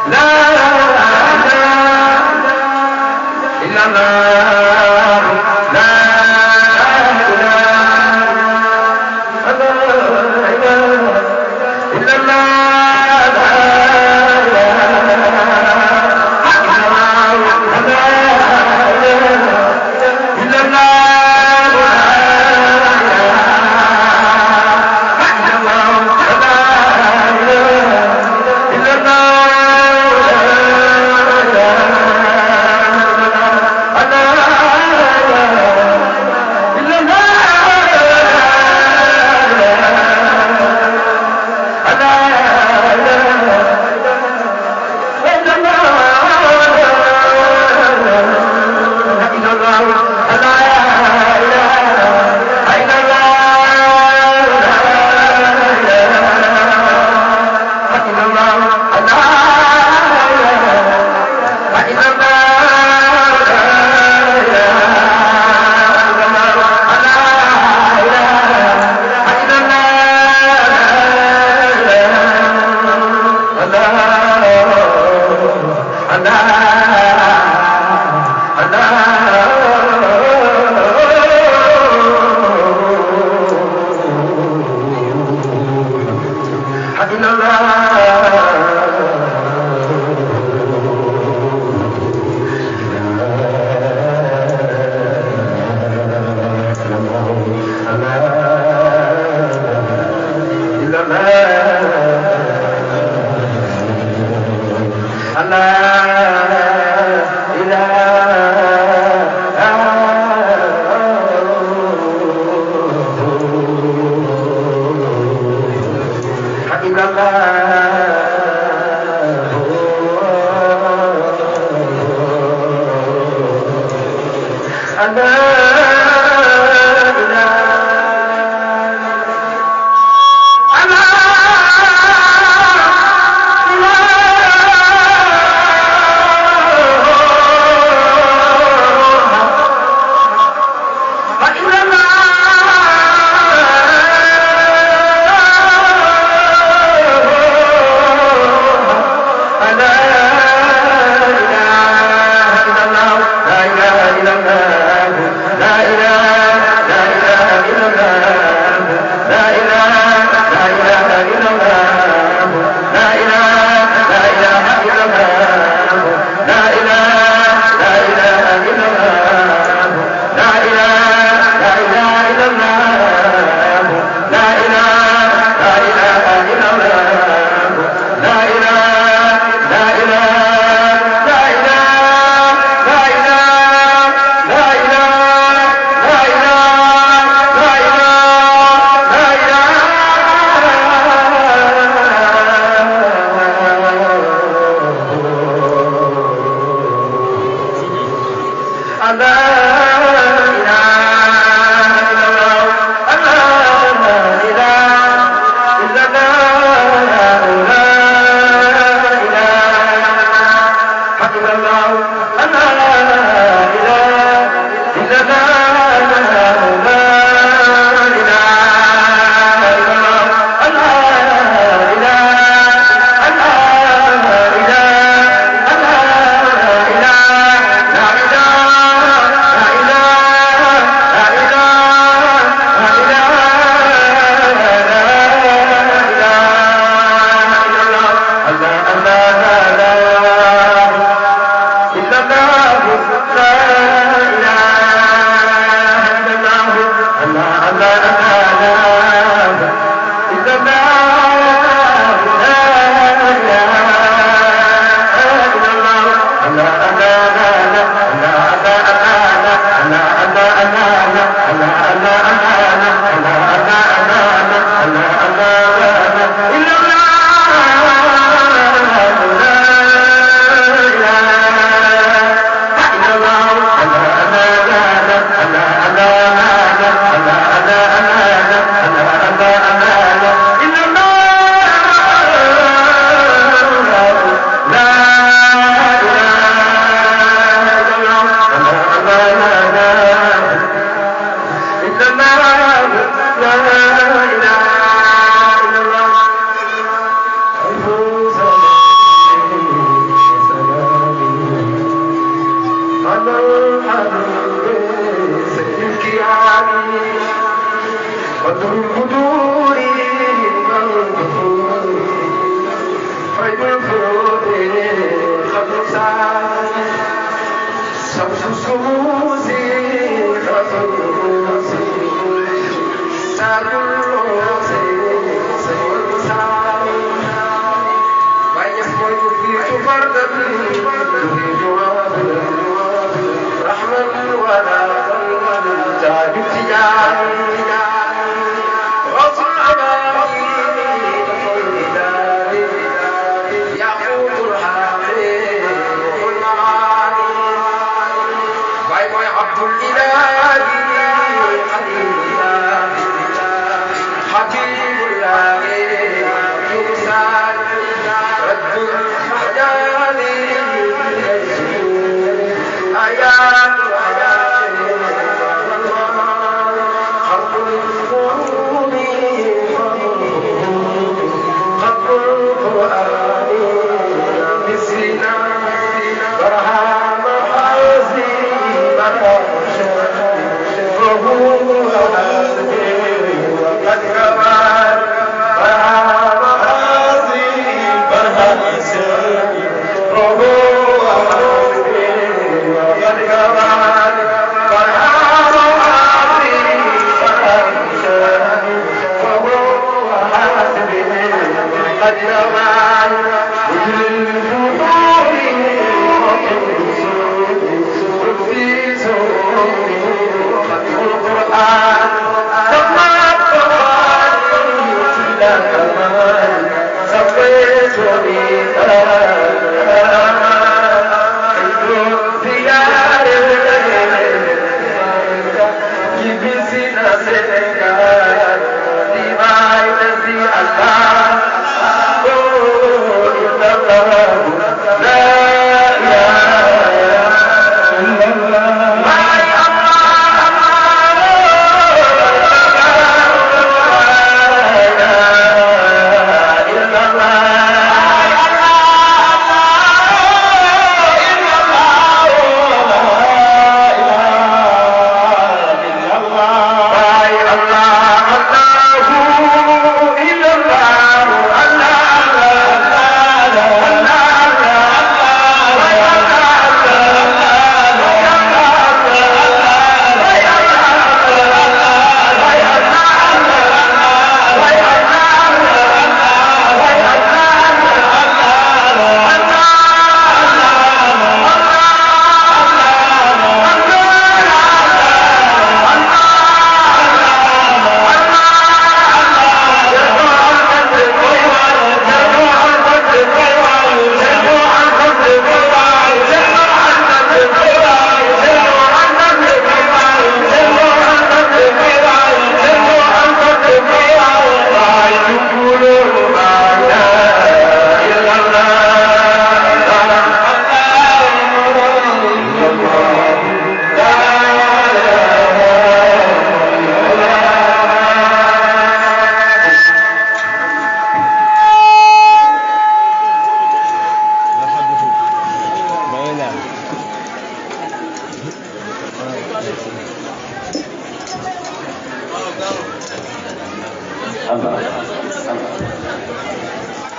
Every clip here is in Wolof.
لا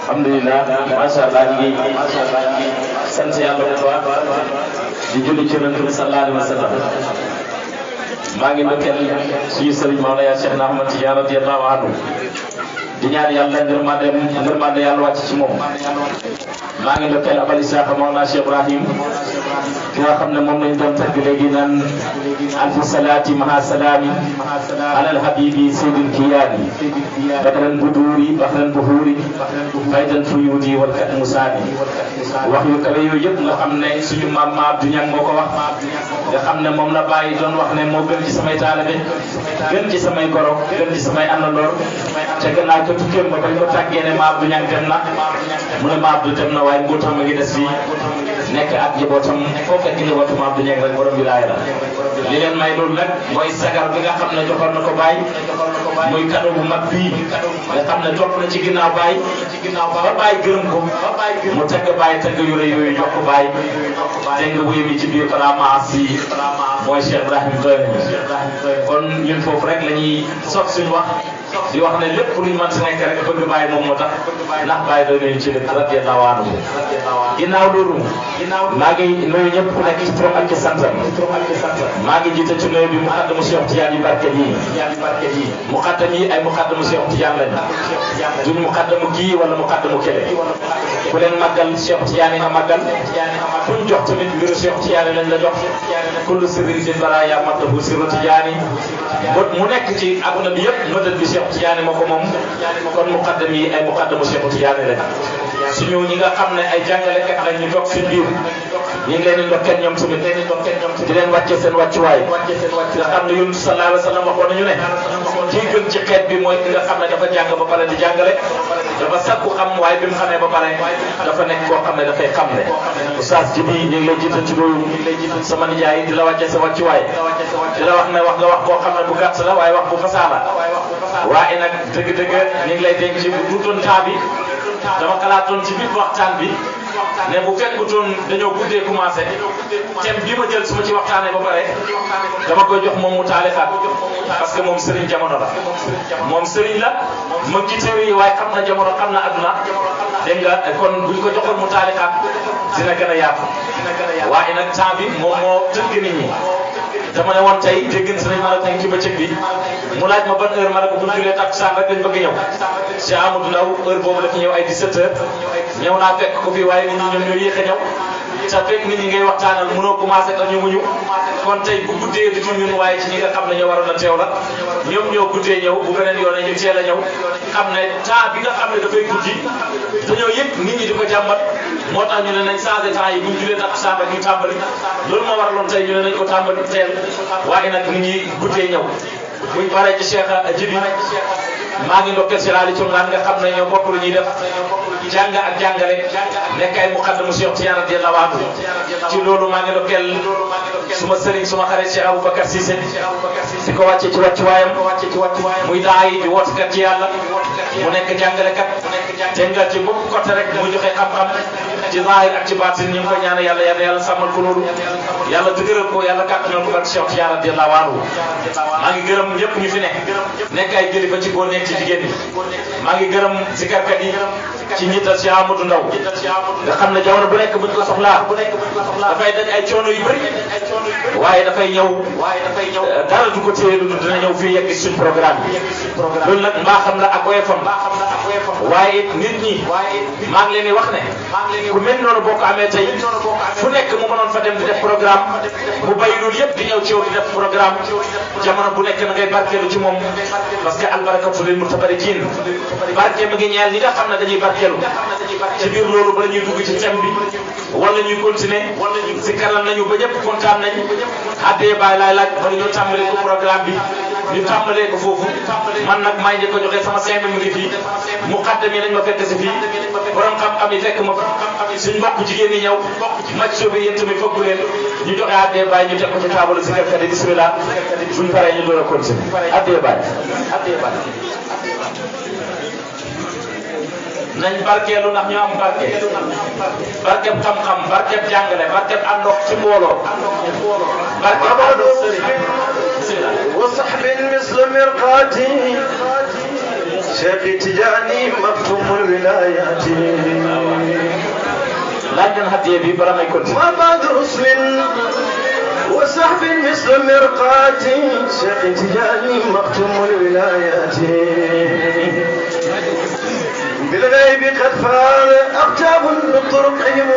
alhamdulillah masha Allah ngi sant yàlla bu baax di julli ci Yonent bi sallallahu alayhi wa sallam maa ngi ndokkeel suñu sëriñ Mawlaya Cheikh Ahmad Tidiane radiyallahu anhu di ñaan yàlla ngërmande yàlla wàcc ci moom maa ngi ndokkeel Abal Isaaxa Mawlana Cheikh Ibrahim ki nga xam ne moom lañ doon tagg léegi naan alfu salaati maha salaami alal habibi seydil kiyaani badran buduri bahran buhuri faydan fuyuudi wal kat musaani wax yu kawe yooyu yëpp nga xam ne suñu maam ma Abdou Niang moo ko wax nga xam ne moom la bàyyi doon wax ne moo gën ci samay taalibe gën ci samay goro gën ci samay àndandoor te gannaaw ko tukkeem ba bañ ko tàggee ne ma Abdou Niang dem na mu ne ma Abdou dem na waaye mbootam a ngi des fii nekk ak njabootam foo fekk njabootam Abdou Niang rek borom wilaaya la li leen may loolu nag mooy sagar bi nga xam ne joxoon na ko Baye muy cadeau bu mag bii nga xam ne topp na ci ginnaaw Baye ba Baye gërëm ko mu tagg Baye tagg yu rëy yooyu jox ko Baye dégg nga wuyu mi ci biir Faramas yi mooy Cheikh Ibrahim doy nañu kon ñun foofu rek la ñuy soog suñu wax di wax ne lépp luñ mën si nekk rek bëgg bàyyi moom moo tax ndax bàyyi doon nañu ci lépp radiyallahu anhu. ginnaaw loolu maa ngi nuyu ñëpp ku nekk ci turam ak ci santam maa ngi jiite ci nuyu bi muqaddamu Cheikh Tidiane yi barke yi muqaddam yi ay muqaddamu Cheikh Tidiane lañ duñ muqaddamu kii wala muqaddamu kële ku leen màggal Cheikh Tidiane nga màggal kuñ jox tamit mbiru Cheikh Tidiane lañ la jox kullu sirrin fi baraya matahu sirru Tidiane mu nekk ci adduna bi yëpp mëdal bi Cheikh Tidiane moo ko moom kon muqaddam yi ay muqaddamu Cheikh Tidiane lañ suñu ñi nga xam ne ay jàngalekat lañ ñu toog suñ biir ñu ngi leen di ndokkeel ñoom tamit di leen wàcce seen wàccuwaay nga xam ne Yonent sallallahu alayhi wa sallam waxoon nañu ne kii gën ci xeet bi mooy ki nga xam ne dafa jàng ba pare di jàngale dafa sakku xam waaye bi mu xamee ba pare dafa nekk koo xam ne dafay xam ne Oustaz Jibi ñu ngi lay jiital ci loolu sama nijaay di la wàcce sa wàccuwaay di la wax ne wax nga wax boo xam ne bu gàtt la waaye wax bu fasaa la waaye nag dëgg-dëgg ñu ngi lay denc ci bu duutoon temps bi dama xalaatoon ci biir waxtaan bi ne bu fekkutoon dañoo guddee commencé thème bi ma jël su ma ci waxtaanee ba pare dama koy jox moom mu taalifaat parce que moom Serigne jamono la moom Serigne la mu ngi ci téere yi waaye xam na jamono xam na adduna dégg nga kon buñ ko joxoon mu taalifaat dina gën a yaatu waaye nag temps bi moom moo tënk nit ñi dama ne woon tey dégg nga sëriñ Mara tey ci bëccëg bi mu laaj ma ban heure ma ne ko bu ñu julee takkusaan rek lañ bëgg ñëw Cheikh Amadou Ndaw heure boobu dafa ñëw ay 17h ñëw naa fekk ko fii waaye nit ñi ñoom ñoo yéex a ñëw te fekk nit ñi ngay waxtaanal mënoo commencé ak ñëwuñu kon tey bu guddee du ñun waaye ci ñi nga xam ne ñoo waroon a teew la ñoom ñoo guddee ñëw bu beneen yoon ñu teel a ñëw xam ne temps bi nga xam ne dafay guddi dañoo yëg nit ñi di ko jàmbat moo tax ñu ne nañ changé temps yi bu ñu julee takkusaan rek ñu tàmbali loolu moo waraloon tey ñu ne nañ ko tàmbali teel waaye nag nit ñi guddee ñëw buñ paree ci Cheikh Jibi maa ngi ndokkeel si laali Thioungane nga xam ne ñoo bokk lu ñuy def jàng ak jàngale nekk ay muqaddamu Cheikh Tidiane radiyallahu anhu ci loolu maa ngi ndokkeel suma sëriñ suma xarit Cheikh Aboubacar Cissé di ko wàcce ci wàccuwaayam muy daa yi di wootekat ci yàlla mu nekk jàngalekat te nga ci bopp côté rek mu joxe xam-xam ci zahir ak ci baatin ñu ngi koy ñaan yàlla sàmmal ko loolu yàlla dëgëral ko yàlla kàttanal ko ak Cheikh Tidiane radiyallahu anhu maa ngi gërëm ñëpp ñu fi nekk ay kilifa ci góor nekk ci jigéen ñi maa ngi gërëm zikarkat yi ci njiital Cheikh Amadou Ndaw nga xam ne jamono bu nekk buñ ko soxlaa dafay daj ay coono yu bëri waaye dafay ñëw dara du ko téye lu dina ñëw fii yegg suñ programme bi loolu nag mbaa xam la ak oyofam waaye nit ñi maa ngi leen di wax ne ku mel noonu boo ko amee tey fu nekk mu mënoon fa dem di def programme mu bàyyi loolu yëpp di ñëw ci yow di def programme jamono bu nekk na ngay barkeelu ci moom parce que albarakatu lil mutabarikin barke mi ngi ñeel ñi nga xam ne dañuy barkeelu ci biir loolu bala ñuy dugg ci thème bi wala ñuy continuer si kanam nañu ba ñëpp kontaan nañ addee bàyyi laay laaj bala ñoo tàmbalee ko programme bi ñu tàmbalee ko foofu man nag maa ngi ko joxe sama 5 minutes ngi fii muqaddam yi nañ ma fekk si fii borom xam-xam yi fekk ma suñ mbokk jigéen ñi ñëw maj sobi yéen tamit fokk leen ñu joxe addee bàyyi ñu teg ko ci table si kër yi bismillah buñ paree ñu door a continuer addee bàyyi nañ barkeelu ndax ñu am barkeb xam-xam barkeb jàngale barkeb àndox ci mbooloo barkeb àndox sëriñ وصحب مثل مرقاتي شيخ تجاني مكتوم الولايات لكن هديه بي برا ما يكون ما بعد رسل وصحب مثل مرقاتي شيخ تجاني مكتوم الولايات بالغيب قد فار أقتاب بطرقهم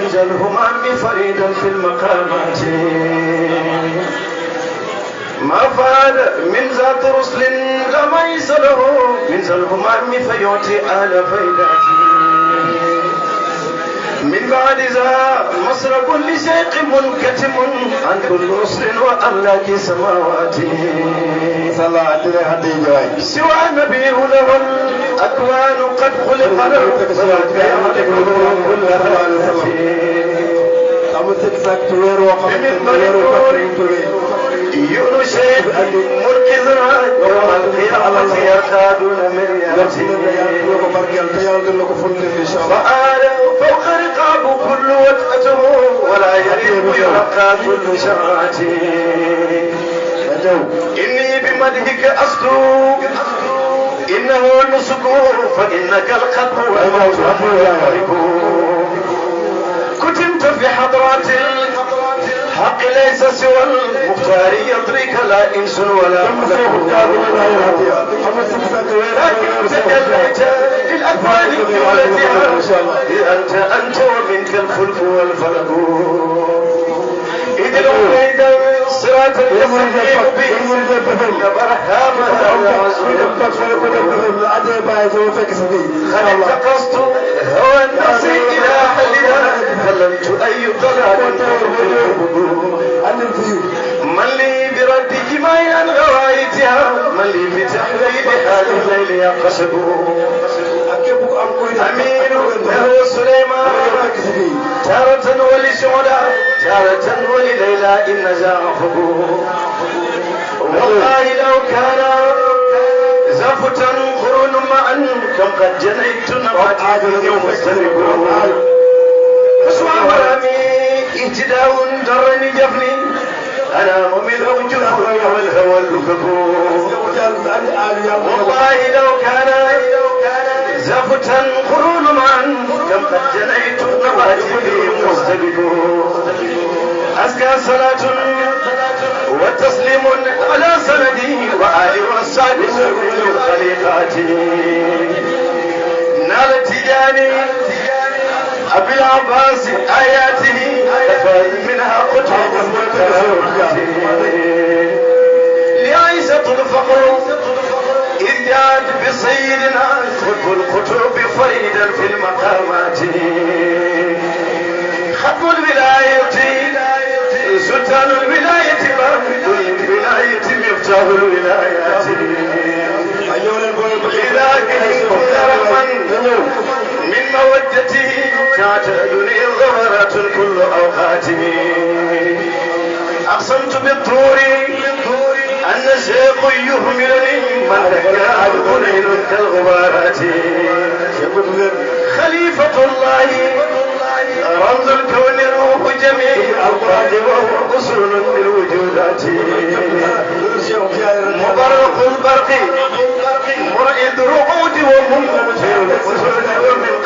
رجالهما فريدا في المقامات ما فاد من ذات رسل لما يسله من ذا الهمام فيعطي آل فيداتي من بعد ذا مصر كل شيق منكتم عن كل رسل وأملاك سماواتي صلاة الهدي سوى نبيه له الأكوان قد خلق له يرشد مركزا يوم القيامة يكادون من فآل فوق رقاب كل وجهته ولا يريب يرقى كل شرعتي إني بمدحك أسلو إنه النسك فإنك القلب والموت كتمت في حضرات الحق ليس سوى المختار يدرك لا إنس ولا لكن تجليت للأكوان جملتها أنت ومنك الفلك والفلك إذ الأميد الصراط المستقيم به خلقت قصد هوى النفس إلى حلها فلمت أي ضلال من لي برد جماع غوايتها من لي بتحويل حال الليل يقصد أمين له سليمان تارة ولشعلا تارة ولليلى إن زاغه والله لو كان زفتا قرون معا كم قد جنيت نباتي يوم استرق فسوى مرامي اهتداء درني جفني أنا مؤمن أوجه والهوى اللكك والله لو كان زفتا قرون معا كم قد جنيت نباتي يوم استرق أزكى صلاة وتسليم على سندي وآل والصحب خليقاتي نال تجاني أبي العباس آياته فاز منها قطب لعيسى الفقر إذ جاءت بسيدنا خطب القطب فريدا في المقامات ختم الولاية سلطان الولاية باب الولاية مفتاح الولايات لذاكركم درما من مودته تعتادني الظهرات كل أوقاته أقسمت بالطور أن شيخ يهملني من ذكاه قليل كالغبارات خليفة الله رمز الكون روح جميع الأوقات وهو أصول للوجودات مبرق البرق مرئد رعود ومن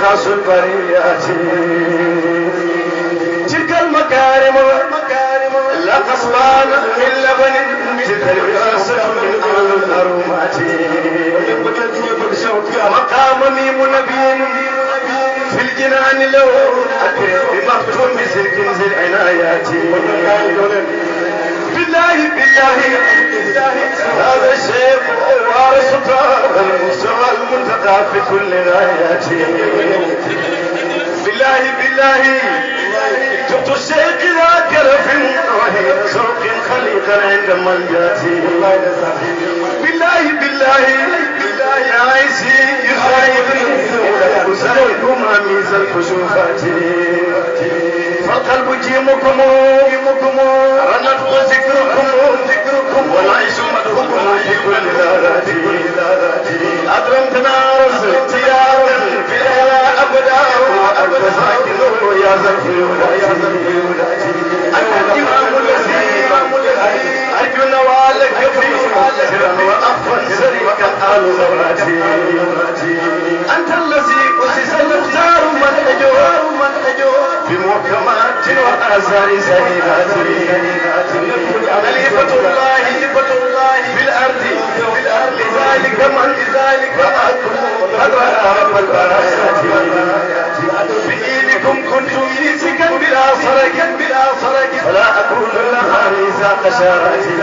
قاس البريات تلك المكارم لا قصبان من لبن تلك الوراثة من الأرومات مقام ميم نبي في الجنان له أكرم بمختوم بسلك ذي العنايات بالله هذا الشيخ وارث المستوى المنتقى في كل الآيات بالله جبت الشيخ ذاك رف وهي سوق خليقا عند منجاتي بالله يا عيسي يخايبني أسألكم أميز الكشوفات فالقلب جيمكم رنت ذكركم والعيش مدهكم في كل ذات أكرمتنا رزقت يا رب فيها أبدا وأنت ساكن يا زلفي ولاتي أنت الإمام الذي أرجو نوالك في سرا وأخفا سريك آل زوراتي أنت الذي أسس المختار منهجه بمحكمات وآثار سيداتي خليفة الله في الأرض لذلك من قد رأى رب البرايا بإيدكم كنتم ميسكا بلا صرك فلا أكون لها ميزاق شاراتي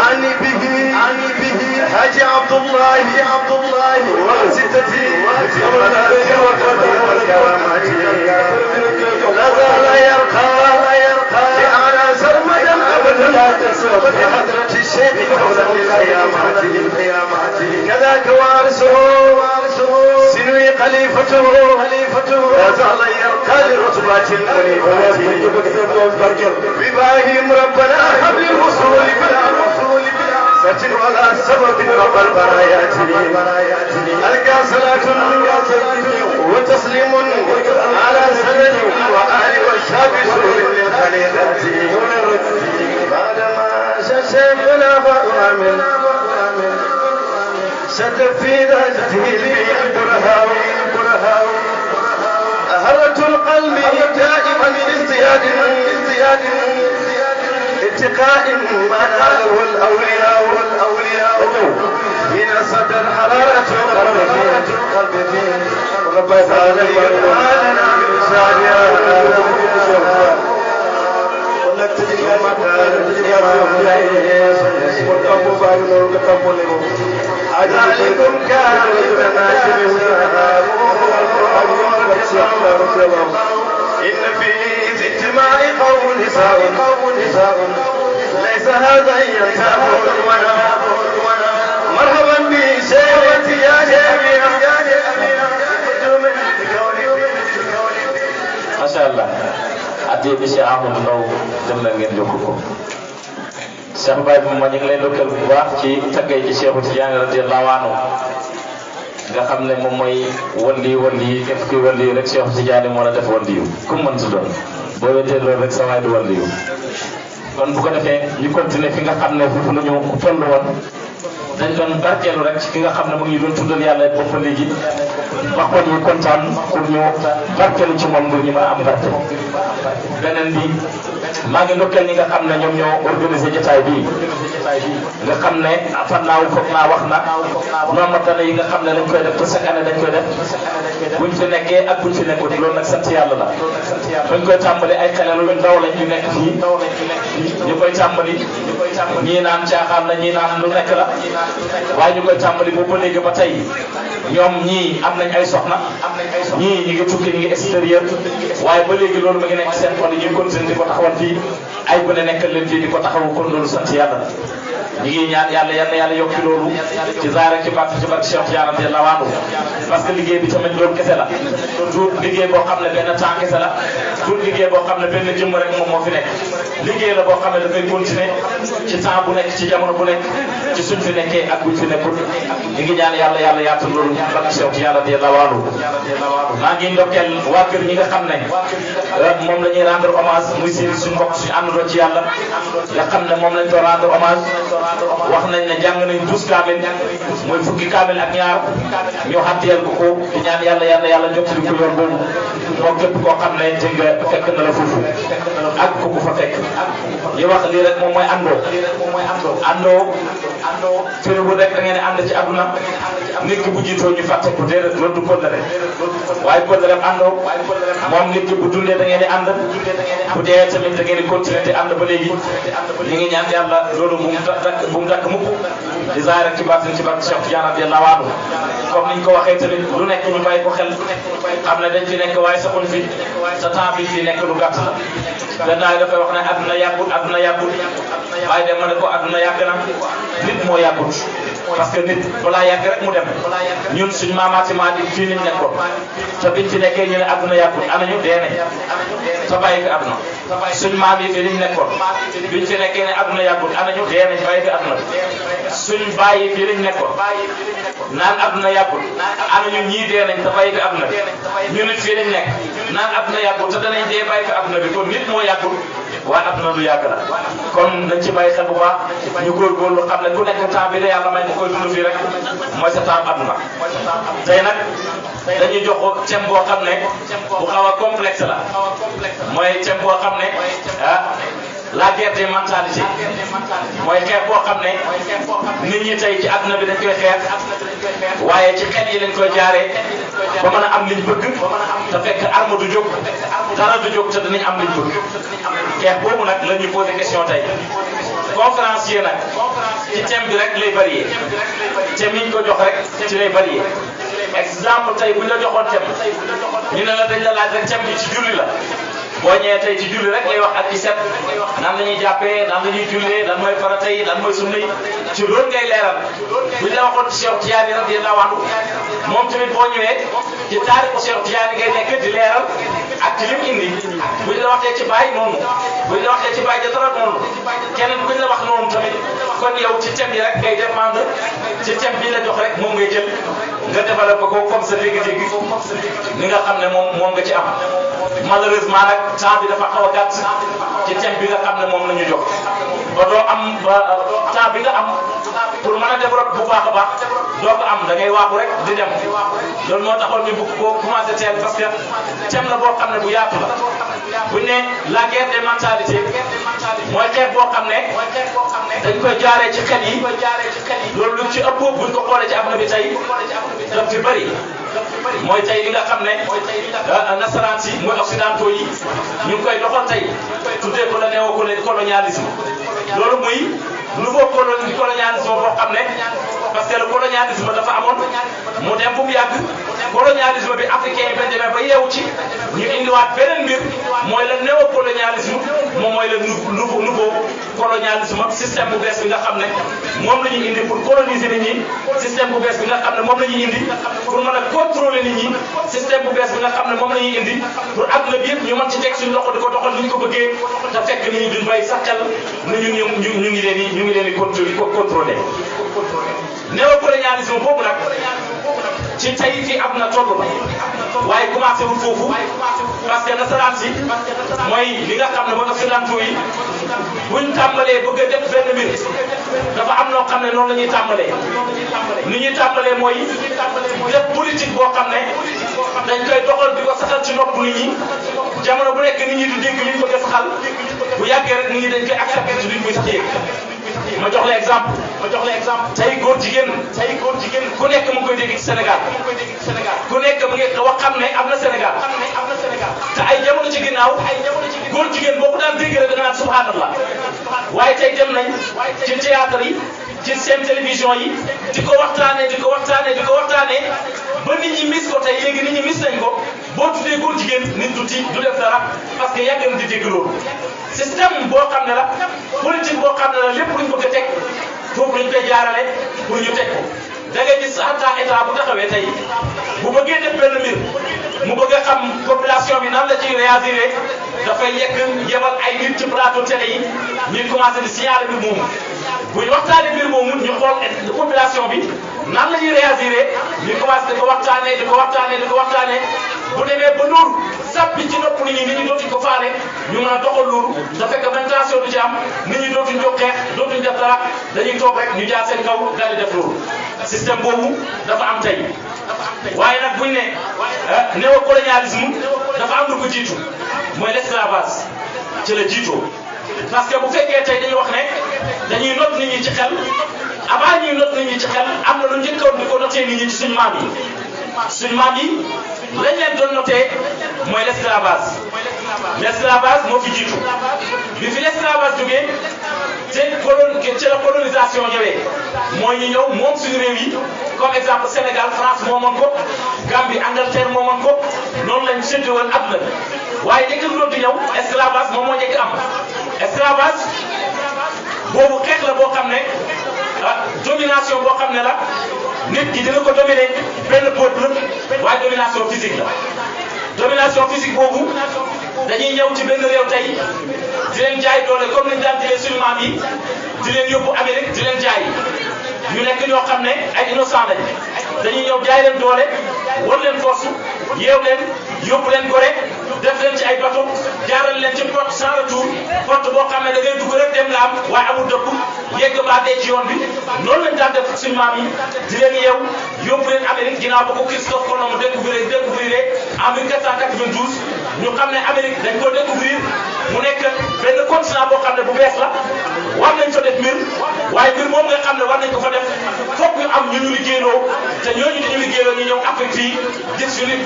عني به حاجي عبد الله وستتي والمنازل والكرامات لا زال يرقى لأعلى سرمدا أبدا بحضرة الشيخ كونا للقيامات كذاك وارثه سنوي خليفته لا زال يرقى لرتبات المنيفات بباهم ربنا حبل الوصول بلا ستر على سبب رب البرايات ألقى صلاة وتسليم على سند وآل والشاب سرور للخليقات بعدما شيخنا فأؤمن شد في ذاته البرهاء هرة القلب دائما بازدياد اتقاء ما ناله الأولياء حين صدر حرارة القلب فيه فعلينا من سعدها ذلكم كان إن في اجتماع قوم نساء ليس هذا ينتهب مرحبا بشيختي يا جميع ما شاء الله addi bi Cheikh Amadou Ndaw dem na ngeen jokk ko Cheikh Baye moom ñu ngi lay ndokkeel bu baax ci taggay ci Cheikhu Tidiane radiyallahu anhu nga xam ne moom mooy wandi képp kuy wandi rek Cheikhu Tidiane moo la def wandi yu comme man su doon boo wetee loolu rek sa waay du wandi yu kon bu ko defee ñu continuer fi nga xam ne foofu la ñu toll woon dañ doon barkeelu rek ci ki nga xam ne mu ngi doon tuddal yàlla bopp léegi ba xol yi kontaan pour ñu barkeelu ci moom ngir ñu mën a am barke beneen bi maa ngi ndokkeel ñi nga xam ne ñoom ñoo organisé jotaay bii nga xam ne fan naaw foog naa wax na ñoomatane yi nga xam ne dañ koy def te chaque année dañ koy def buñ fi nekkee ak buñ fi nekkut loolu nag sant yàlla la bañ koy tàmbali ay xale lu ndaw lañ ñu nekk fii ñu koy tàmbali ñii naan caaxaan la ñii naan lu nekk la waaye ñu koy tàmbali boobu ba léegi ba tey ñoom ñii am nañ ay soxna ñii ñi ngi tukki ñi ngi extérieur waaye ba léegi loolu ma ngi nekk seen xol yi ñu continuer di ko taxawal fii ay bu ne nekkal leen fii di ko taxawu kon loolu sant yàlla ñi ngi ñaan yàlla yokki loolu ci zaare ci barke Cheikh Tidiane radiyallahu anhu parce que liggéey bi tamit loolu kese la du liggéey boo xam ne benn temps kese la du liggéey boo xam ne benn jëmm rek moom moo fi nekk liggéey la boo xam ne dafay continuer ci temps bu nekk ci jamono bu nekk ci suñ fi nekkee ak buñ fi nekkul ñi ngi ñaan yàlla yaatal loolu barke Cheikh Tidiane radiyallahu anhu maa ngi ndokkeel waa kër ñi nga xam ne moom la ñuy rendre hommage muy seen suñ mbokk suñu àndandoo ci yàlla nga xam ne moom lañ ko rendre hommage wax nañ ne jàng nañ 12 kaamil mooy fukki kaamil ak ñaar ñu xatteel ko di ñaan yàlla jottali ko yoon boobu moo képp koo xam ne te nga fekk na la foofu ak ku ko fa fekk li wax lii rek moom mooy àndoo firi bu rek da ngeen ànd ci àdduna nit ki bu jiitoo ñu fàtte ko déedéet loolu du kóllëre waaye kóllëre àndoo moom nit ki bu dundee da ngeen di ànd bu dee tamit da ngeen di continuer te ànd ba léegi ñu ngi ñaan yàlla loolu bu mu dakk mukk di zaay rek ci baatin ci barke Cheikh Tidiane radiyallahu anhu comme niñ ko waxee tamit lu nekk ñu bàyyi ko xel xam ne dañ fi nekk waaye saxuñ fi sa temps bi fi nekk lu gàtt la danaa dafay wax ne àdduna yàggul waaye dem ma ne ko àdduna yàgg na nit moo yàggut parce que nit balaa yàgg rek mu dem ñun suñ maamaati maa di fii niñ nekkoon te biñ fi nekkee ñu ne àdduna yàggul anañu dee ne te bàyyi fi àdduna suñ maam yi fi liñ nekkoon biñ fi nekkee ne àdduna yàggul anañu dee nañ bàyyi fi àdduna suñ bàyyi fi liñ nekkoon naan àdduna yàggul anañu ñii dee nañ te bàyyi fi àdduna ñu nit fii liñ nekk naan àdduna yàggul te danañ dee bàyyi fi àdduna bi kon nit moo yàggul waaye àdduna lu yàgg la kon nañ ci bàyyi xel bu baax ñu góorgóorlu xam ne ku nekk temps bi la yàlla may mu koy dund fii rek mooy sa temps àdduna tey nag dañuy jox thème boo xam ne bu xaw a complexe la mooy thème boo xam ne la guerre des mentalités mooy xeex boo xam ne nit ñi tey ci àdduna bi dañ koy xeex waaye ci xel yi lañ koy jaaree ba mën a am liñ bëgg te fekk arme du jóg dara du jóg te dinañ am liñ bëgg xeex boobu nag la ñuy posé question tey conférencier nag ci thème bi rek lay varié thème yi ñu ko jox rek ci lay varié exemple tey bu ñu la joxoon thème ñu ne la dañ la laaj rek thème bi ci julli la boo ñëwee tey ci julli rek lay wax ak ci set nan la ñuy jàppee nan la ñuy jullee lan mooy farata yi lan mooy sunna yi ci loolu ngay leeral bu ñu la waxoon ci Cheikh Tidiane radiyallahu anhu moom tamit boo ñëwee ci taarixu Cheikh Tidiane ngay nekk di leeral ak ci lim indi bu ñu la waxee ci Baye noonu bu ñu la waxee ci Baye Jatara noonu keneen bu ñu la wax noonu tamit kon yow ci thème yi rek ngay dépendre ci thème bi la jox rek moom ngay jël nga développé ko comme sa dégg-dégg ni nga xam ne moom nga ci am malheureusement nag temps bi dafa xaw a gàtt ci thème bi nga xam ne moom la ñu jox ba doo am ba temps bi nga am pour mën a développer bu baax a baax doo ko am da ngay waaxu rek di dem loolu moo taxoon ñu bëgg koo commencé teel parce que thème la boo xam ne bu yaatu la buñ ne la guerre des mentalités mooy xeex boo xam ne dañ koy jaaree ci xel yi loolu lu ci ëpp buñ ko xoolee ci adduna bi tey daf fi bëri mooy tey li nga xam ne nasaraan si mooy occidentaux yi ñu ngi koy doxal tey tuddee ko la néocolonialisme loolu muy nouveau colonialisme boo xam ne parce que le colonialisme dafa amoon mu dem fu mu yàgg colonialisme bi africain yi ba demee ba yeewu ci ñu indiwaat beneen mbir mooy le néocolonialisme moom mooy le nouveau colonialisme système bu bees bi nga xam ne moom la ñuy indi pour coloniser nit ñi système bu bees bi nga xam ne moom la ñuy indi pour mën a contrôler nit ñi système bu bees bi nga xam ne moom la ñuy indi pour adduna bi yëpp ñu mën ci teg suñu loxo di ko doxal ni ñu ko bëggee te fekk nit ñi duñ bay saxal ne ñu ngi leen di contrôler néocolonialisme boobu nag ci tey fii am na toll la waaye commencé wul foofu parce que nasaraan si mooy li nga xam ne mooy occidentaux yi buñ tàmbalee bëgg a def benn mbir dafa am loo xam ne noonu la ñuy tàmbalee ni ñuy tàmbalee mooy def politique boo xam ne dañ koy doxal di ko saxal ci nopp nit ñi jamono bu nekk nit ñi di dégg li ñu bëgg a saxal bu yàggee rek nit ñi dañ koy accepté ci luñ muy sax yéeg ma jox la exemple tey góor jigéen ku nekk mu ngi koy dégg ci Sénégal ku nekk mu ngi wax xam ne am na Sénégal te ay jamono ci ginnaaw góor jigéen boo ko daan dégg rek da nga naan subhanallah waaye tey dem nañ ci théâtre yi ci seen télévision yi di ko waxtaanee ba nit ñi mis ko tey léegi nit ñi mis nañ ko boo tuddee góor jigéen nit du def dara parce que yàgg na di dégg loolu système boo xam ne la politique boo xam ne la lépp luñ bëgg a teg foofu lañ koy jaarale pour ñu teg ko da ngay gis état bu taxawee tey bu bëggee def benn mbir mu bëgg a xam population bi nan la ciy réagir dafay yebal ay nit ci plateau télé yi ñuy commencé di signaler mbir moomu bu ñu waxtaanee mbir moomu ñu xool population bi nan la ñuy réagir ñu commencé di ko waxtaanee bu demee ba loolu sàppi ci nopp nit ñi dootuñ ko faale ñu mën a doxal loolu da fekk benn tension du ci am nit ñi dootuñ jóg xeex dootuñ def dara dañuy toog rek ñu jaar seen kaw daal di def loolu système boobu dafa am tey waaye nag buñ ne néocolonialisme dafa am lu ko jiitu mooy l'esclavage ci la jiitoo parce que bu fekkee tey dañuy wax ne dañuy not nit ñi ci xel avant ñuy not nit ñi ci xel am na lu njëkkoon di ko notee nit ñi ci suñu maam yi lañ leen doon notee mooy l'esclavage moo fi jiitu bi fi l'esclavage jógee ci la colonisation ñëwee mooy ñu ñëw moom suñu réew yi comme exemple Sénégal France moomoon ko Gambie Angleterre moomoon ko noonu lañ séddoo woon adduna bi waaye njëkk loolu di ñëw esclavage moom moo njëkk am esclavage boobu xeex la boo xam ne domination boo xam ne la nit ki dina ko dominer benn peuple waaye domination physique la domination physique boobu dañuy ñëw ci benn réew tey di leen jaay doole comme nañ daan jëlee suñu maam yi di leen yóbbu Amérique di leen jaay ñu nekk ñoo xam ne ay innocent lañ dañuy ñëw jaay leen doole war leen force yeew leen yóbbu leen Gorée def leen ci ay bateau jaaral leen ci porte sans retour porte boo xam ne da ngay dugg rek dem la am waaye amul dëpp yegg ba dee ci yoon bi noonu lañ daan def suñu maam yi di leen yeew yóbbu leen Amérique ginnaaw ba ko Christophe Colomb découvrir en 1492 ñu xam ne Amérique dañ ko découvrir mu nekk benn continent boo xam ne bu bees la war nañ fa def mbir waaye mbir moom nga xam ne war nañ ko fa def foog ñu am ñu liggéeyloo te ñooñu dañu liggéeyloo ñu ñëw Afrique fii gis ñu nit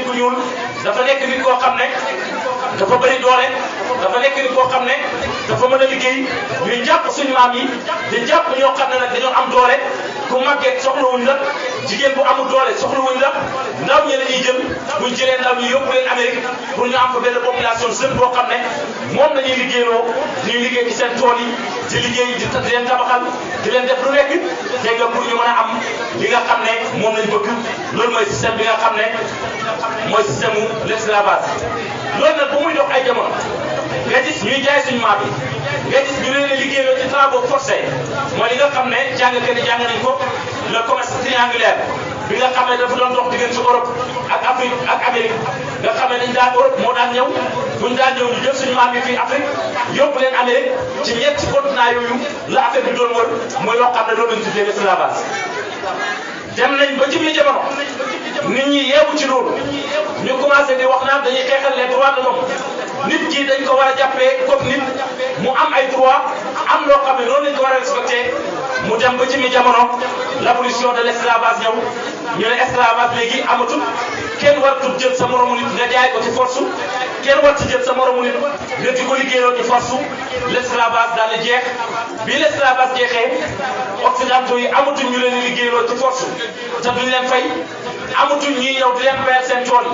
ku ñuul dafa nekk nit koo xam ne dafa bëri doole dafa nekk nit koo xam ne dafa mën a liggéey ñuy jàpp suñu maam yi di jàpp ñoo xam ne nag dañoo am doole ku màgget soxlawuñ la jigéen bu amul doole soxlawuñ la ndaw ñi la ñuy jël buñ jëlee ndaw ñi yóbbu leen Amérique pour ñu am fa benn population jeune boo xam ne moom la ñuy liggéeyloo ñuy liggéey ci seen tool yi di liggéey di leen tabaxal di leen def lu nekk dégg nga pour ñu mën a am li nga xam ne moom lañ bëgg loolu mooy système bi nga xam ne mooy système mu l'esclavage loolu nag bu muy dox ay jamono nga gis ñuy jaay suñu maam yi nga gis ñu leen liggéeyoo ci travaux forcés mooy li nga xam ne jàngkat yi jàng nañ ko le commerce triangulaire bi nga xam ne dafa doon dox diggante Europe ak Afrique ak Amérique nga xam ne dañ daan Europe moo daan ñëw buñ daan ñëw ñu jël suñu maam yi fii Afrique yóbbu leen Amérique ci ñetti continent yooyu la affaire bi doon wër mooy loo xam ne loolu lañ tuddee l'esclavage. dem nañ ba ci biir jamono nit ñi yeewu ci loolu ñu commencé di wax naan dañuy xeexal les droits de l'homme nit ki dañ ko war a jàppee comme nit mu am ay droit am loo xam ne noonu lañ ko war a respecté mu dem ba ci biir jamono l'abolition de l'esclavage ñëw ñu ne esclavage léegi amatul kenn waratul jël sa moromu nit nga jaay ko ci force kenn waratu jël sa moromu nit nga di ko liggéeyoo ci force l'esclavage daal di jeex bi l'esclavage jeexee occidentaux yi amatuñ ñu leen di liggéeyoo ci force te duñ leen fay amatuñ ñuy ñëw di leen fayal seen tool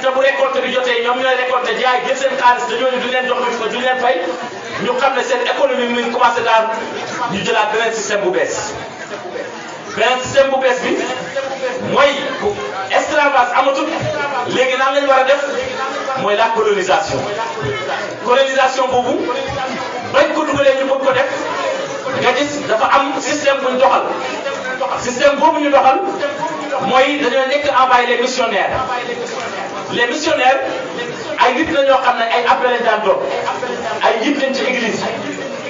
te bu récolte bi jotee ñoom ñooy récolté jaay jël seen xaalis te ñooñu duñ leen jox ko duñ leen fay ñu xam ne seen économie mi ngi commencé daal ñu jëlaat beneen système bu bees. beneen système bu bees bi mooy esclavage amatul léegi nan lañ war a def mooy la colonisation. colonisation boobu bañ ko dugalee ñu bëgg ko def nga gis dafa am système buñ doxal système boobu ñu doxal mooy dañoo nekk envoyé les missionnaires. les missionnaires ay nit la ñoo xam ne ay appel lañ daan doon ay njiit lañ ci église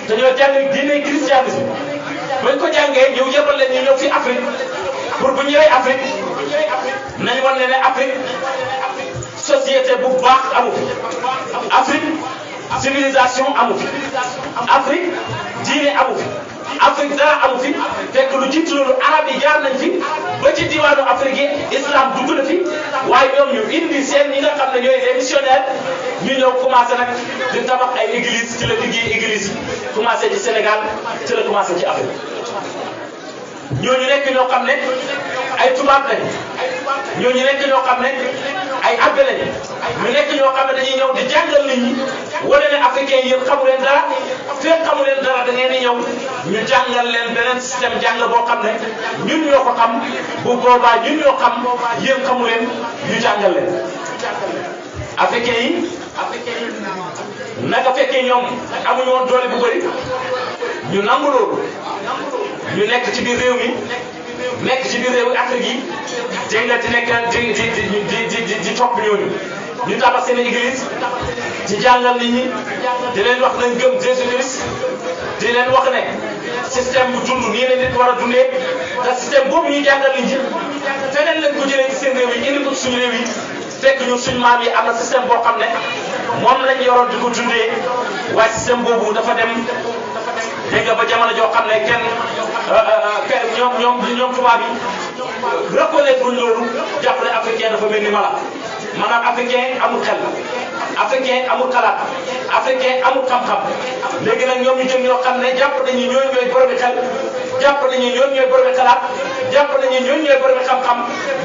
dañoo jàng diine christianisme bañ ko jàngee ñëw yebal leen ñu ñëw fi Afrique pour bu ñëwee Afrique nañ wan ne Afrique société bu baax amu fi Afrique civilisation amu fi Afrique diine amu fi Afrique dara amu fi fekk lu jiitu loolu arab yi jaar nañ fi ba ci diwaanu Afrique yi islam dugg na fi waaye ñoom ñu indi seen ñi nga xam ne ñooy les missionnaires ñu ñëw commencé nag di tabax ay église ci la liggéey église commencé ci Sénégal ci la commencé ci Afrique ñooñu nekk ñoo xam ne ay tubaab lañ ñooñu nekk ñoo xam ne ay abbé lañ ñu nekk ñoo xam ne dañuy ñëw di jàngal nit ñi wane ne africain yëpp xamu leen dara fekk xamu leen dara da ngeen di ñëw ñu jàngal leen beneen système jàng boo xam ne ñun ñoo ko xam bu boobaa ñun ñoo xam yéen xamu leen ñu jàngal leen. africain yi naka fekkee ñoom amuñu woon doole bu bëri ñu nangu loolu ñu nekk ci biir réew mi nekk ci biir réewu Afrique yi dégg nga di nekk di topp ñooñu ñu tabax seen église ci jàngal nit ñi di leen wax nañ gëm Jésus-Christ di leen wax ne système bu dund nii la nit war a dundee te système boobu ñuy jàngal nit ñi feneen lañ ko jëlee ci seen réew yi indi ko suñu réew yi fekk ñun suñu maam yi am na système boo xam ne moom lañ yoroon di ko dundee waaye système boobu dafa dem dégg nga ba jamono joo xam ne kenn ñoom tubaab yi reconnaître luñ loolu jàpp ne africain dafa mel ni mala maanaam africain amul xel africain amul xalaat africain amul xam-xam léegi nag ñoom ñu jëm ñoo xam ne jàpp nañu ñooñu ñooy boromi xel jàpp nañu ñooñu ñooy boromi xalaat jàpp nañu ñooñu ñooy boromi xam-xam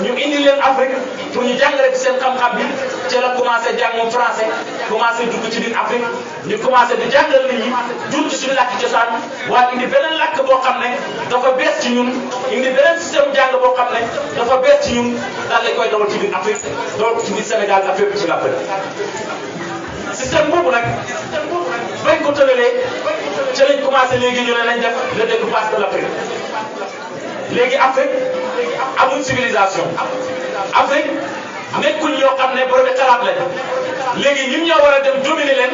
ñu indi leen Afrique pour ñu jàngale ci seen xam-xam bi ci la commencé jàngum français commencé dugg ci biir Afrique ñu commencé di jàngal nit ñi jur ci suñu làkk cosaan waaye indi beneen làkk boo xam ne dafa bees ci ñun indi beneen système jàng boo xam ne dafa bees ci ñun daal lañ koy dawal ci biir Afrique dawal ci biir Sénégal ak fépp ci l'Afrique système boobu nag bañ ko tëralee ci lañ commencé léegi ñu ne nañ def le découpage de l'Afrique léegi Afrique amul civilisation Afrique nekkuñ ñoo xam ne borom xalaat lañ léegi ñun ñoo war a dem dominer leen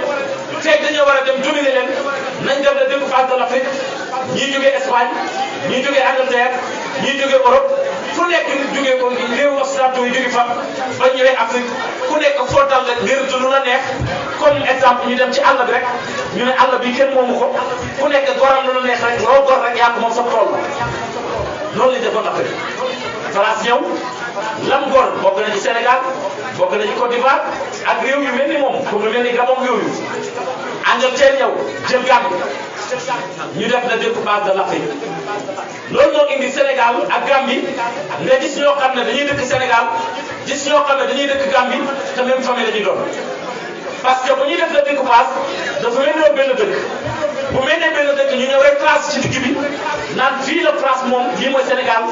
fekk dañoo war a dem dominer leen nañ def le découpage de l'Afrique ñii jógee Espagne ñii jógee Angleterre ñii jógee Europe fu nekk nit jógee ko réewu occidentaux yi jóge fa ba ñëwee Afrique ku nekk foo dal rek ngir lu la neex comme exemple ñu dem ci àll bi rek ñu ne àll bi kenn moomu ko ku nekk goram lu la neex rek loo gor rek yaa ko moom sa tool la loolu lañ defoon Afrique France ñëw lam gor bokk na ci Sénégal bokk na ci Côte d'Ivoire ak réew yu mel ni moom comme lu mel ni Gabon yooyu Angleterre ñëw jël Gambie ñu def le découpage de l'Afrique loolu moo indi Sénégal ak Gambie nga gis ñoo xam ne dañuy dëkk Sénégal gis ñoo xam ne dañuy dëkk Gambie te même famille la ñuy doon parce que bu ñuy def le découpage dafa mel ne benn dëkk bu mel ne benn dëkk ñu ñëw rek classe ci digg bi naan fii la France moom lii mooy Sénégal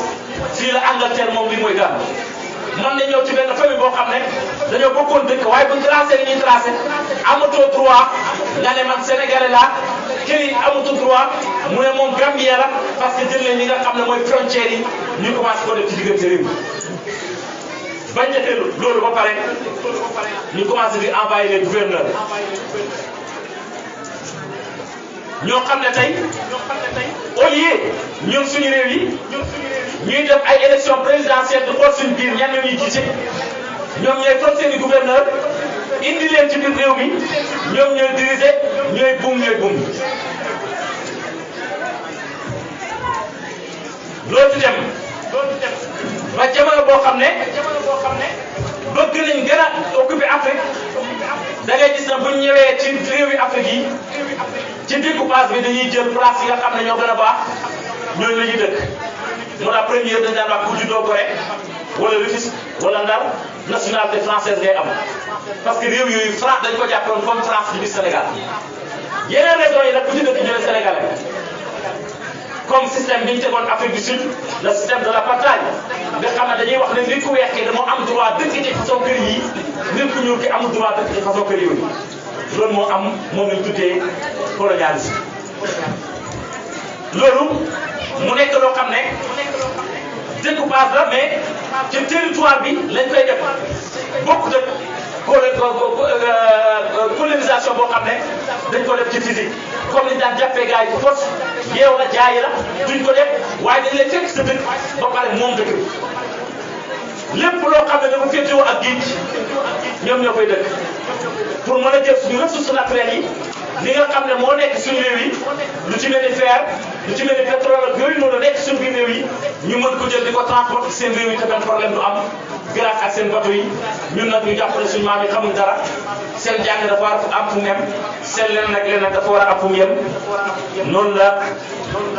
fii la Angleterre moom lii mooy Gambie mën na ñëw ci benn famille boo xam ne dañoo bokkoon dëkk waaye buñ tracé li ñuy tracé amatoo droit nga ne man sénégalais laa kii amatul droit mu ne moom Gambien la parce que jël leen li nga xam ne mooy frontières yi ñu commencé ko def ci diggante réew bañ defee loolu ba pare ñu commencé di envoyer les gouverneurs ñoo xam ne tey au lieu ñun suñu réew yi ñuy def ay élection présidentielle di xool suñu biir ñan ñuy jiite ñoom ñooy toog seen i gouverneur indi leen ci biir réew mi ñoom ñooy diriger ñooy buum loolu di dem ba jamono boo xam ne bëgg nañ gën a occuper Afrique da ngay gis na bu ñu ñëwee ci réewi Afrique yi ci découpage bi dañuy jël place yi nga xam ne ñoo gën a baax ñooñu la ñuy dëkk moo la première dañ daan wax ku juddoo Gorée wala Rufisque wala Ndar nationalité française ngay am parce que réew yooyu France dañ ko jàppoon comme France ci biir Sénégal yeneen régions yi nag ku ci dëkk ñu ne Sénégalais comme système bi ñu tegoon Afrique du Sud le système de l'apartheid nga xam ne dañuy wax ne nit ku weex ki damoo am droit dëkk ci façon kër yi nit ku ñuul ki amul droit dëkk ci façon kër yooyu loolu moo am moom lañ tuddee colonialisme loolu mu nekk loo xam ne découpage la mais ci territoire bi lañ koy def bokk de colonisation boo xam ne dañ ko def ci physique comme ni daan jàppee gars yi force yeew la jaayi la duñ ko def waaye dañ lay fekk sa dëkk ba pare moom dëkk bi lépp loo xam ne dafa féetewoo ak géej ñoom ñoo koy dëkk pour mën a jël suñu ressources naturelles yi li nga xam ne moo nekk suñu réew yi lu ci mel ni fer lu ci mel ni pétrole ak yooyu noonu nekk suñu biir réew yi ñu mën ko jël di ko transporter seen réew yi te benn problème du am grâce ak seen bateau yi ñun nag ñu jàppale suñu maam yi xamuñ dara seen jàng dafa war a am fu mu yem seen leneen ak leneen dafa war a am fu mu yem noonu la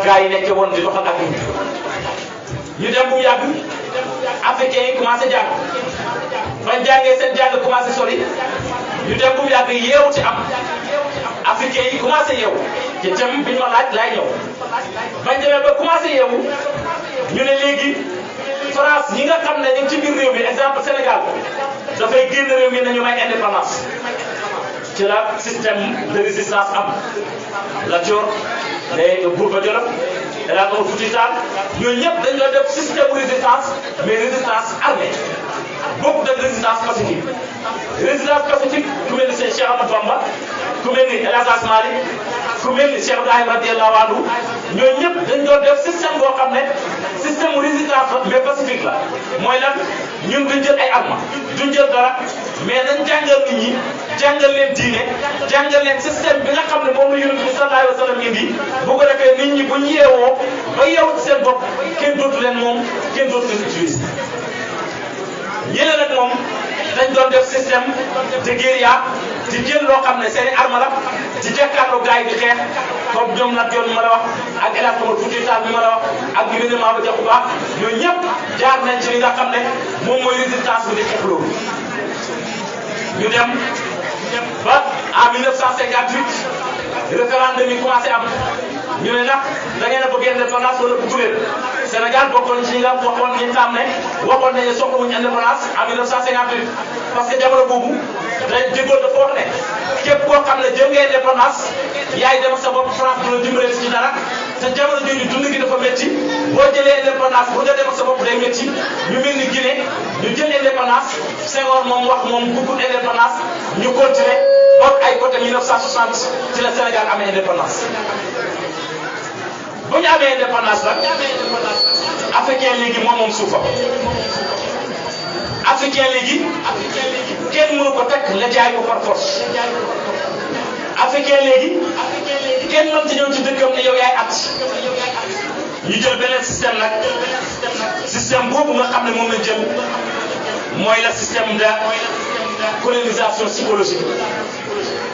gars yi nekkee woon di doxal ak ñu dem bu mu yàgg africains yi commencé jàng bañ jàngee seen jàng commencé sori ñu dem bu mu yàgg yeewu ci am africains yi commencé yeewu ci thème bi ñu ma laaj laay ñëw bañ demee ba commencé yeewu ñu ne léegi France ñi nga xam ne ñu ngi ci biir réew mi exemple Sénégal dafay génn réew mi nañu may indépendance ci la système de résistance am la Dior les Bourba Djolof El Hadj Omar Foutiyou Tall ñooñu ñëpp dañu doon def système de résistance mais résistance armée beaucoup de résistance pacifique ku mel ni seen Cheikh Ahmadou Bamba ku mel ni El Hadj Malick ku mel ni Cheikh Ibrahima radiyallahu anhu ñooñu ñëpp dañ doon def système boo xam ne système de résistance la mais pacifique la mooy lan ñun duñ jël ay armes duñ jël dara mais nañ jàngal nit ñi jàngal leen diine jàngal leen système bi nga xam ne moom la Yonent bi sallallahu alayhi wa sallam indi bu ko defee nit ñi bu ñu yeewoo ba yeewu ci seen bopp kenn dootu leen moom kenn dootu leen utiliser ñeneen nag moom dañ doon def système de guérilla di jël loo xam ne seen i arme la di jàkkaarloo gars yi di xeex comme ñoom nag yoon bi ma la wax ak El Hadj Omar Foutiyou Tall bi ma la wax ak ñu mel ne Maba Diakhou Ba ñooñu ñëpp jaar nañ ci li nga xam ne moom mooy résistance bi di xeex loolu ñu dem ba en 1958 référendum yi commencé am ñu ne nag da ngeen a bëgg indépendance wala bëggu leen Sénégal bokkoon ci ñi nga waxoon ñi xam ne waxoon nañu soxlawuñu indépendance en 1958 parce que jamono boobu dañ jégoon dafa wax ne képp koo xam ne jël nga indépendance yaay dem sa bopp France du la dimbalee ci dara te jamono jooju dund gi dafa métti boo jëlee indépendance bu nga dem ak sa bopp day métti ñu mel ni Guinée ñu jël indépendance Senghor moom wax moom bëggul indépendance ñu continuer ba ay côté 1960 ci la Sénégal amee indépendance. bu ñu amee indépendance nag africain léegi moom suufam africain léegi kenn mënu ko teg la jaay ko par force africain léegi kenn mën ci ñëw ci dëkkam ne yow yaay at ñu jël beneen système nag système boobu nga xam ne moom la jël mooy la système de colonisation psychologique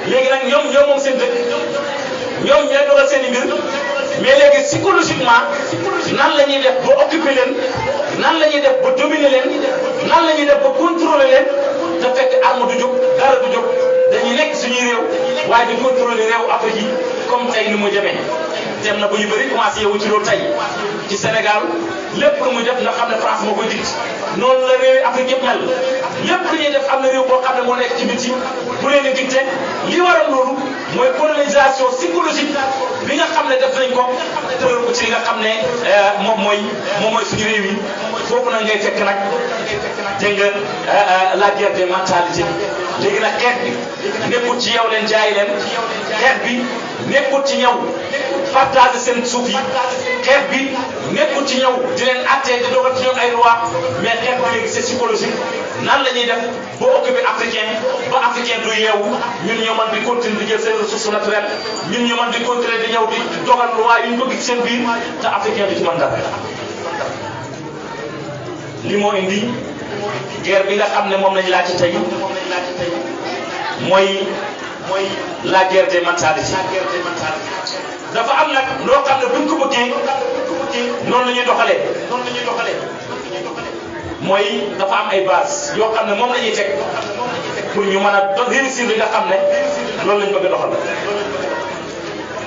léegi nag ñoom moom seen dëkk ñoom ñooy dogal seen i mbir mais léegi psychologiquement nan la ñuy def ba occuper leen nan la ñuy def ba dominer leen nan la ñuy def ba contrôler leen te fekk arme du jóg dara du jóg dañuy nekk suñuy réew waaye di contrôler réew Afrique yi comme tey ni mu demee dem na ba ñu bëri commencé yow ci loolu tey ci Sénégal lépp lu muy def nga xam ne France moo koy dicté noonu la réewi Afrique yëpp mel lépp lu ñuy def am na réew boo xam ne moo nekk ci biti bu leen di dicté li waral loolu mooy colonisation psychologique bi nga xam ne def nañ ko tëral ko ci li nga xam ne moom mooy suñu réew yi foofu nag ngay fekk nag dégg nga la guerre des mentalités léegi nag xeex bi nekkul ci yow leen jaay leen xeex bi nekkul ci ñëw partager seen suuf yi xeex bi nekkul ci ñëw di leen attee di dogal ci ñoom ay loi mais xeex bi léegi c'est psychologique nan la ñuy def ba occupé africain ba africain du yeewu ñun ñoo mën di continuer di jël seen ressources naturelles ñun ñoo mën di continuer di ñëw di dogal loi yi ñu bëgg ci seen biir te africain du ci mën dara li moo indi guerre bi nga xam ne moom lañ laaj ci tey mooy la guerre des mentalités dafa am nag loo xam ne buñ ko bëggee noonu la ñuy doxalee mooy dafa am ay base yoo xam ne moom la ñuy teg pour ñu mën a réussir li nga xam ne loolu lañ bëgg a doxal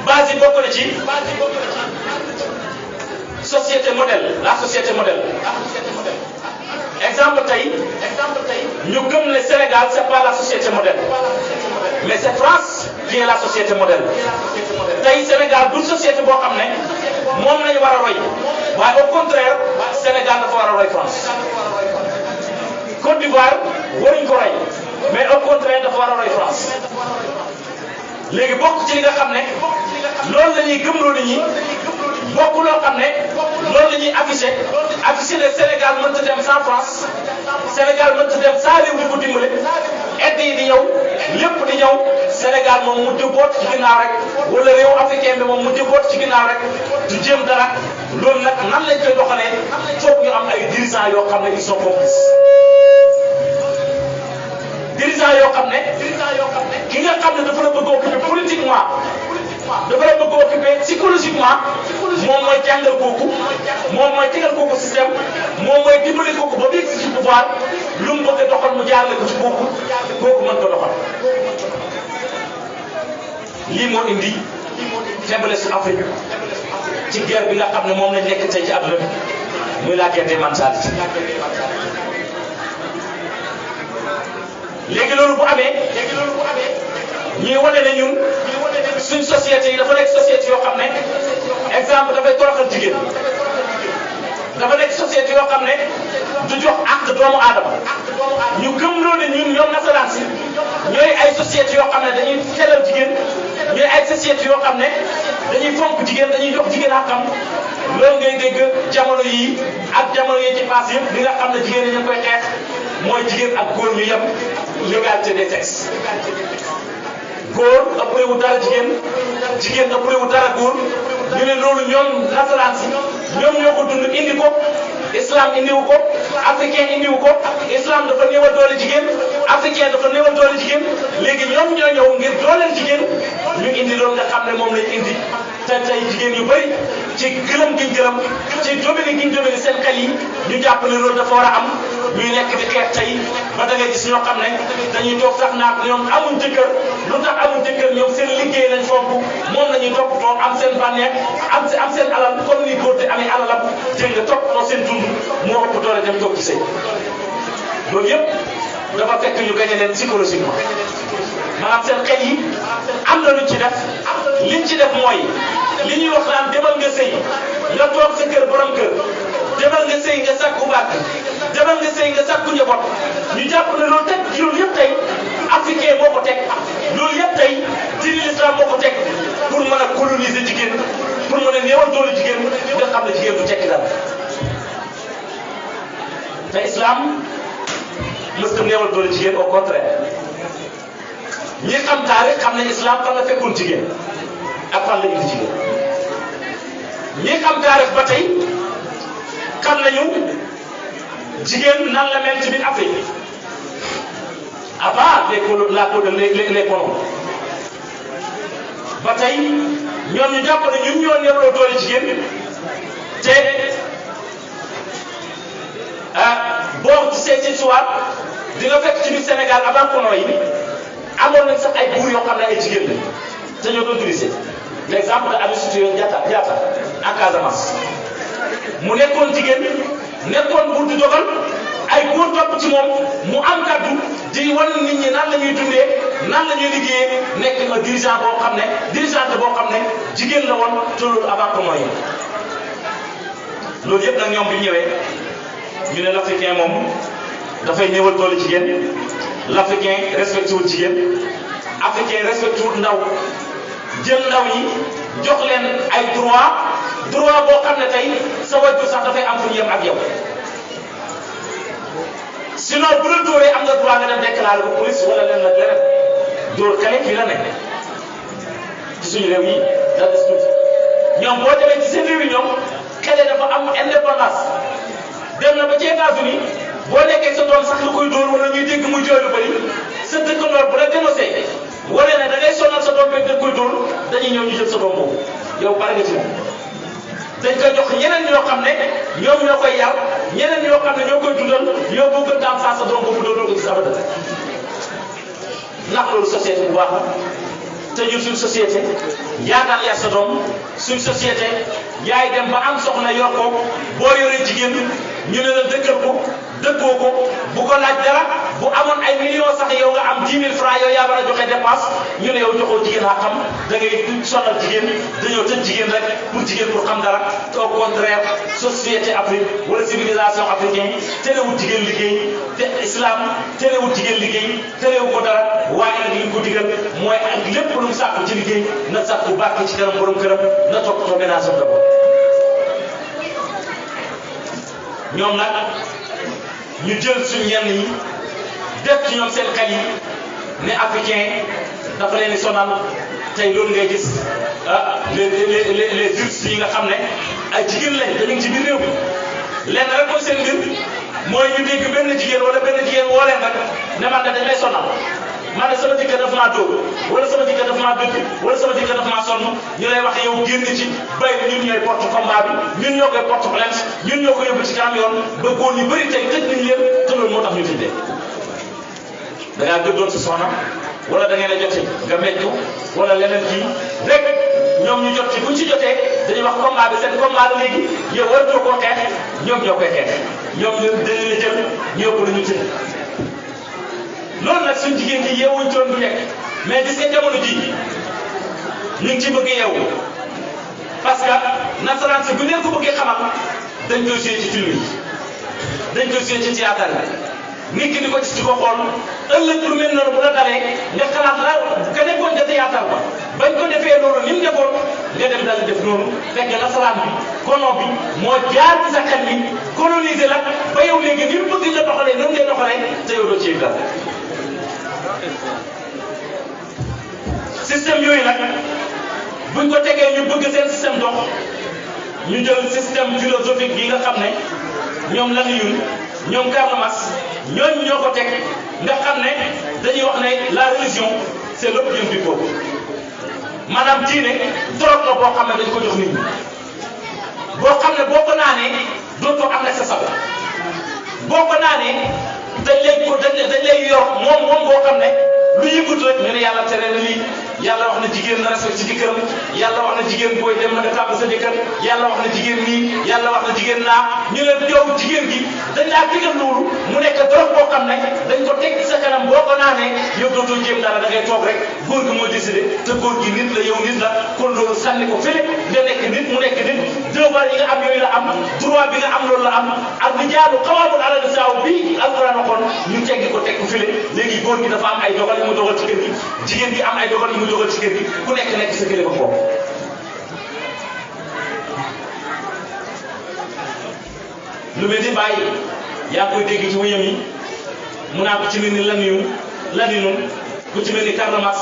base yi bokk na ci société modèle la société modèle exemple tey ñu gëm ne Sénégal c'est pas la société modèle mais c'est France qui est la société modèle tey Sénégal du société boo xam ne moom lañu war a roy waaye au contraire Sénégal dafa war a roy France Côte d'Ivoire waruñ ko roy mais au contraire dafa war a roy France léegi bokk ci li nga xam ne loolu la ñuy gëmloo nit ñi bokk loo xam ne loolu la ñuy affiché ne Sénégal mënta dem sans France Sénégal mënta dem sans réew di ko dimbale aide yi di ñëw lépp di ñëw Sénégal moom mu jëboot ci ginnaaw rek wala réew africain bi moom mu jëboot ci ginnaaw rek du jéem dara loolu nag nan lañ koy doxalee foog ñu am ay dirigeants yoo xam ne ils sont complices dirigeants yoo xam ne ki nga xam ne dafa la bëgg a occuper politiquement dafa la bëgg a occuper psychologiquement moom mooy jàngal kooku moom mooy tegal kooku système moom mooy dimbali kooku ba mu ci pouvoir lu mu bëgg a doxal mu jaarale ko ci kooku mën ko doxal lii moo indi faiblesse su Afrique ci guerre bi nga xam ne moom lañ nekk tey ci àdduna bi muy la guerre des mentalités léegi loolu bu amee ñuy wane ne ñun suñ société yi dafa nekk société yoo xam ne exemple dafay toroxal jigéen dafa nekk société yoo xam ne du jox àq doomu aadama ñu gëmloo ne ñun ñoom nasaraan si ñooy ay société yoo xam ne dañuy xelal jigéen ñooy ay société yoo xam ne dañuy fonk jigéen dañuy jox jigéen àqam loolu ngay dégg jamono yi ak jamono yi ci pass yëpp li nga xam ne jigéen ñi ñu koy xeex mooy jigéen ak góor ñu yem l'égalité des sexes góor ëppale wu dara jigéen ëppale wu dara góor ñu ne loolu ñoom nasaraan si ñoom ñoo ko dund indi ko islam indiwu ko africain indiwu ko islam dafa néewal doole jigéen africain dafa néewal doole jigéen léegi ñoom ñoo ñëw ngir dooleel jigéen ñu indi loolu nga xam ne moom lañ indi te tey jigéen yu bëri ci gërëm giñ gërëm ci domini giñ domini seen xel yi ñu jàpp ne loolu dafa war a am ñuy nekk di xeex tey ba da ngay gis ñoo xam ne dañuy toog sax naak ñoom amuñ jëkkër lu tax amuñ jëkkër ñoom seen liggéey lañ fonk moom la ñuy toppatoo am seen bànneex am seen alal comme ni góor di amee alalam dégg nga toppatoo seen dund moo ëpp doole dem toog ci sëy loolu yëpp dafa fekk ñu gañe leen psychologiquement maanaam seen xel yi am na luñ ci def liñ ci def mooy li ñuy wax naan demal nga sëy nga toog sa kër borom kër demal nga sëy nga sàkku bàkk demal nga sëy nga sàkku njaboot ñu jàpp ne loolu teg loolu yëpp tey africain moo ko teg loolu yëpp tey diine l'islam moo ko teg pour mën a coloniser jigéen pour mën a néewal doole jigéen nga xam ne jigéen du tekki dara te islam mës ta néewal doole jigéen au contraire ñi xam taarix xam ne islam fan la fekkoon jigéen ak fan la indi jigéen ñi xam taarix ba tey xam nañu jigéen nan la mel ci biir Afrique avant les colons ba tey ñoom ñu jàpp ne ñun ñoo néewloo doole jigéen te boo gisee ci histoire di nga fekk ci biir Sénégal avant colons yi amoon nañ sax ay buur yoo xam ne ay jigéen lañ te ñoo doon dirigé l'exemple de Aline Sitoé Diatta en Casamance mu nekkoon jigéen nekkoon buur di dogal ay góor topp ci moom mu am kaddu di wan nit ñi nan la ñuy dundee nan la ñuy liggéeyee nekk un dirigeant boo xam ne dirigeante boo xam ne jigéen la woon te loolu avant que mooy loolu yëpp nag ñoom bi ñëwee ñu ne l'Africain moom dafay ñëwal doole jigéen l'Africain respecté wul jigéen Africain respecté wul ndaw jël ndaw ñi jox leen ay droit boo xam ne tey sa wajur sax dafay am fu ñu yem ak yow sinon bu la dóoree am nga droit nga dem déclarer ko police wala leen nag leneen dóor kale fii la nekk ci suñu réew yi da des tuuti ñoom boo demee ci seen réew yi ñoom kale dafa am indépendance dem na ba ci États-Unis boo nekkee sa doom sax lu koy dóor wala ñuy dégg muy jooy lu bëri sa dëkkandoor bu la dénoncé wane ne da ngay sonal sa doom beeg da koy dóor dañuy ñëw ñu jël sa doom boobu yow pare nga ci moom dañ koy jox ñeneen ñoo xam ne ñoom ñoo koy yar ñeneen ñoo xam ne ñoo koy dundal yow boo gën daam saa sa doom boobu doo ko gis abada ndax loolu société bu baax te ñun suñ société yaa daan yar sa doom suñ société yaay dem ba am soxna yor ko boo yoree jigéen ñu ne la dëkkal ko dëkkoo ko bu ko laaj dara bu amoon ay millions sax yow nga am 10 000 francs yow yaa war a joxe dépense ñu ne yow joxoo jigéen a xam da ngay sonal jigéen dañoo tëj jigéen rek pour jigéen pour xam dara au contraire société Afrique wala civilisation africaine terewul jigéen liggéey te islam terewul jigéen liggéey terewu ko dara waaye nag li ñu ko digal mooy ak lépp lu mu sàkku ci liggéey na sàkku bàkk ci kanam borom këram na toppatoo ménage am d'abord ñoom nag ñu jël suñ ñenn ñi def ci ñoom seen xel yi ne africain dafa leen di sonal tey loolu ngay gis les juristes yi nga xam ne ay jigéen lañ dañu ngi ci biir réew mi lenn rek mooy seen mbir mooy ñu dégg benn jigéen wala benn jigéen woo leen rek ne man de dañ lay sonal man de sama jëkkër daf maa dóor wala sama jëkkër daf maa dëkk wala sama jëkkër daf maa sonn ñu lay wax yow génn ci bay ñun ñooy porte combat bi ñun ñoo koy porte plainte ñun ñoo ko yóbbu ci kanam yoon ba góor ñu bëri tey tëj nañ leen te loolu moo tax ñu tëj leen da ngaa gëddoon sa soxna wala da ngeen a jote nga mecc ko wala leneen kii rek ñoom ñu jot ci buñ ci jotee dañuy wax combat bi seen combat la léegi yow waratoo koo xeex ñoom ñoo koy xeex ñoom dañu la jël ñu yóbbu la ñu tëj loolu nag suñ jigéen ñi yeewuñ coon bu nekk mais gis nga jamono ji ñu ngi ci bëgg yeewu parce que nasaraan si bu leen ko bëggee xamal dañ koy joué ci film yi dañ koy joué ci théâtre bi nit ki di ko gis di ko xool ëllëg lu mel noonu bu la dalee nga xalaat la ka nekkoon ca théâtre ba bañ ko defee loolu ni mu defoon nga dem dal def noonu fekk nasaraan bi colon bi moo jaar ci sa xel mi colonisé la ba yow léegi ni mu bëgg nga doxalee noonu ngay doxalee te yow doo ci yëg dara système yooyu nag buñ ko tegee ñu bëgg seen système dox ñu jël système philosophique yi nga xam ne ñoom lan yun ñoom Karl Marx ñooñu ñoo ko teg nga xam ne dañuy wax ne la religion c'est l'opium du peuple maanaam diine drogue la boo xam ne dañ ko jox nit ñi boo xam ne boo ko naanee dootoo am na sa sago boo ko naanee dañ lay yor moom boo xam ne lu yëngut rek ñu ne yàlla tere na lii yàlla wax na jigéen na respect ci jëkkëram yàlla wax na jigéen booy dem na nga tàbb sa jëkkër yàlla wax na jigéen nii yàlla wax na jigéen naa ñu ne yow jigéen gi dañ laa digal loolu mu nekk drogue boo xam ne dañ ko teg sa kanam boo ko naanee yow dootoo jéem dara da ngay toog rek góor gi moo décidé te góor gi nit la yow nit la kon loolu sànni ko fële nga nekk nit mu nekk nit devoir yi nga am yooyu la am droit bi nga am loolu la am ak li jaalu xawaamul ala nisaaw bi alquran waxoon ñu teggi ko teg ko fële léegi góor gi dafa am ay dogal yu mu dogal ci kër gi jigéen gi am ay dogal yu mu dogal ci kër gi ku nekk sa kilifa foofu lu mel ni bàyyi yaa ngi koy dégg ci wëyam yi mu naa ko ci mel ni Laninun ku ci mel ni Karl Marx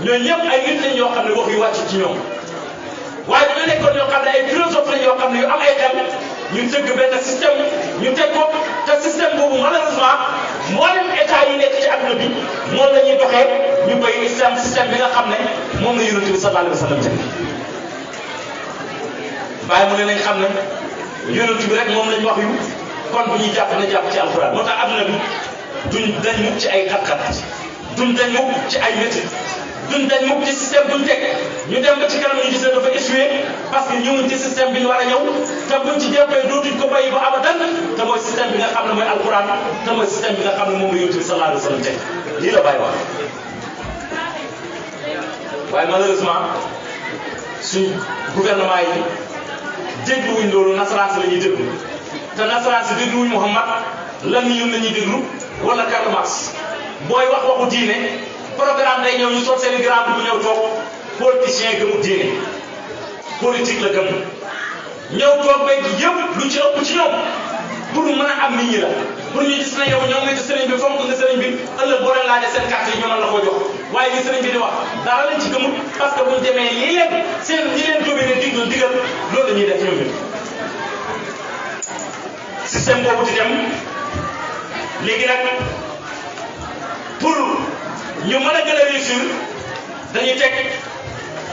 ñooñu ñëpp ay nit lañ yoo xam ne wax yu wàcc ci ñoom waaye dañoo nekkoon yoo xam ne ay philosophe lañ yoo xam ne yu am ay xel ñu tëgg benn système ñu teg ko te système boobu malheureusement mboolem état yi nekk ci adduna bi moom la ñuy doxee ñu béy islam système bi nga xam ne moom la yonent bi sallallahu alayhi wa sallam teg bàyyi mu ne nañ xam ne yonent bi rek moom lañ wax yu kon bu ñuy jàpp na jàpp ci alxuraan moo tax adduna bi duñ dañ mukk ci ay xat-xat duñ dañ mukk ci ay métti duñ dañ mukk ci système buñ teg ñu dem ba ci kanam ñu gis ne dafa échoué parce que ñëwuñ ci système bi ñu war a ñëw te buñ ci jàppee dootuñ ko bàyyi ba abadan te mooy système bi nga xam ne mooy alquran te mooy système bi nga xam ne moom la yonent bi sallallahu alayhi wa sallam teg lii la bàyyi wax waaye malheureusement suñ gouvernement yi dégluwuñ loolu nasaraan si la ñuy déglu te nasaraan si dégluwuñ Muhammad lan ñun la ñuy déglu wala Karl Marx booy wax waxu diine programme day ñëw ñu sol seen i grand bu ñëw toog politicien gëmu diine politique la gëm ñëw toog beeg yëpp lu ci ëpp ci ñoom pour mën a am nit ñi la pour ñu gis na yow ñoom nga ci sëriñ bi fonk nga sëriñ bi ëllëg boo leen laajee seen carte yi ñu mën la koo jox waaye li sëriñ bi di wax dara lañ ci gëmul parce que buñ demee lii leen seen ñi leen dominer digal loolu la ñuy def ñoom it système boobu di dem léegi nag pour ñu mën a gën a réussir dañuy teg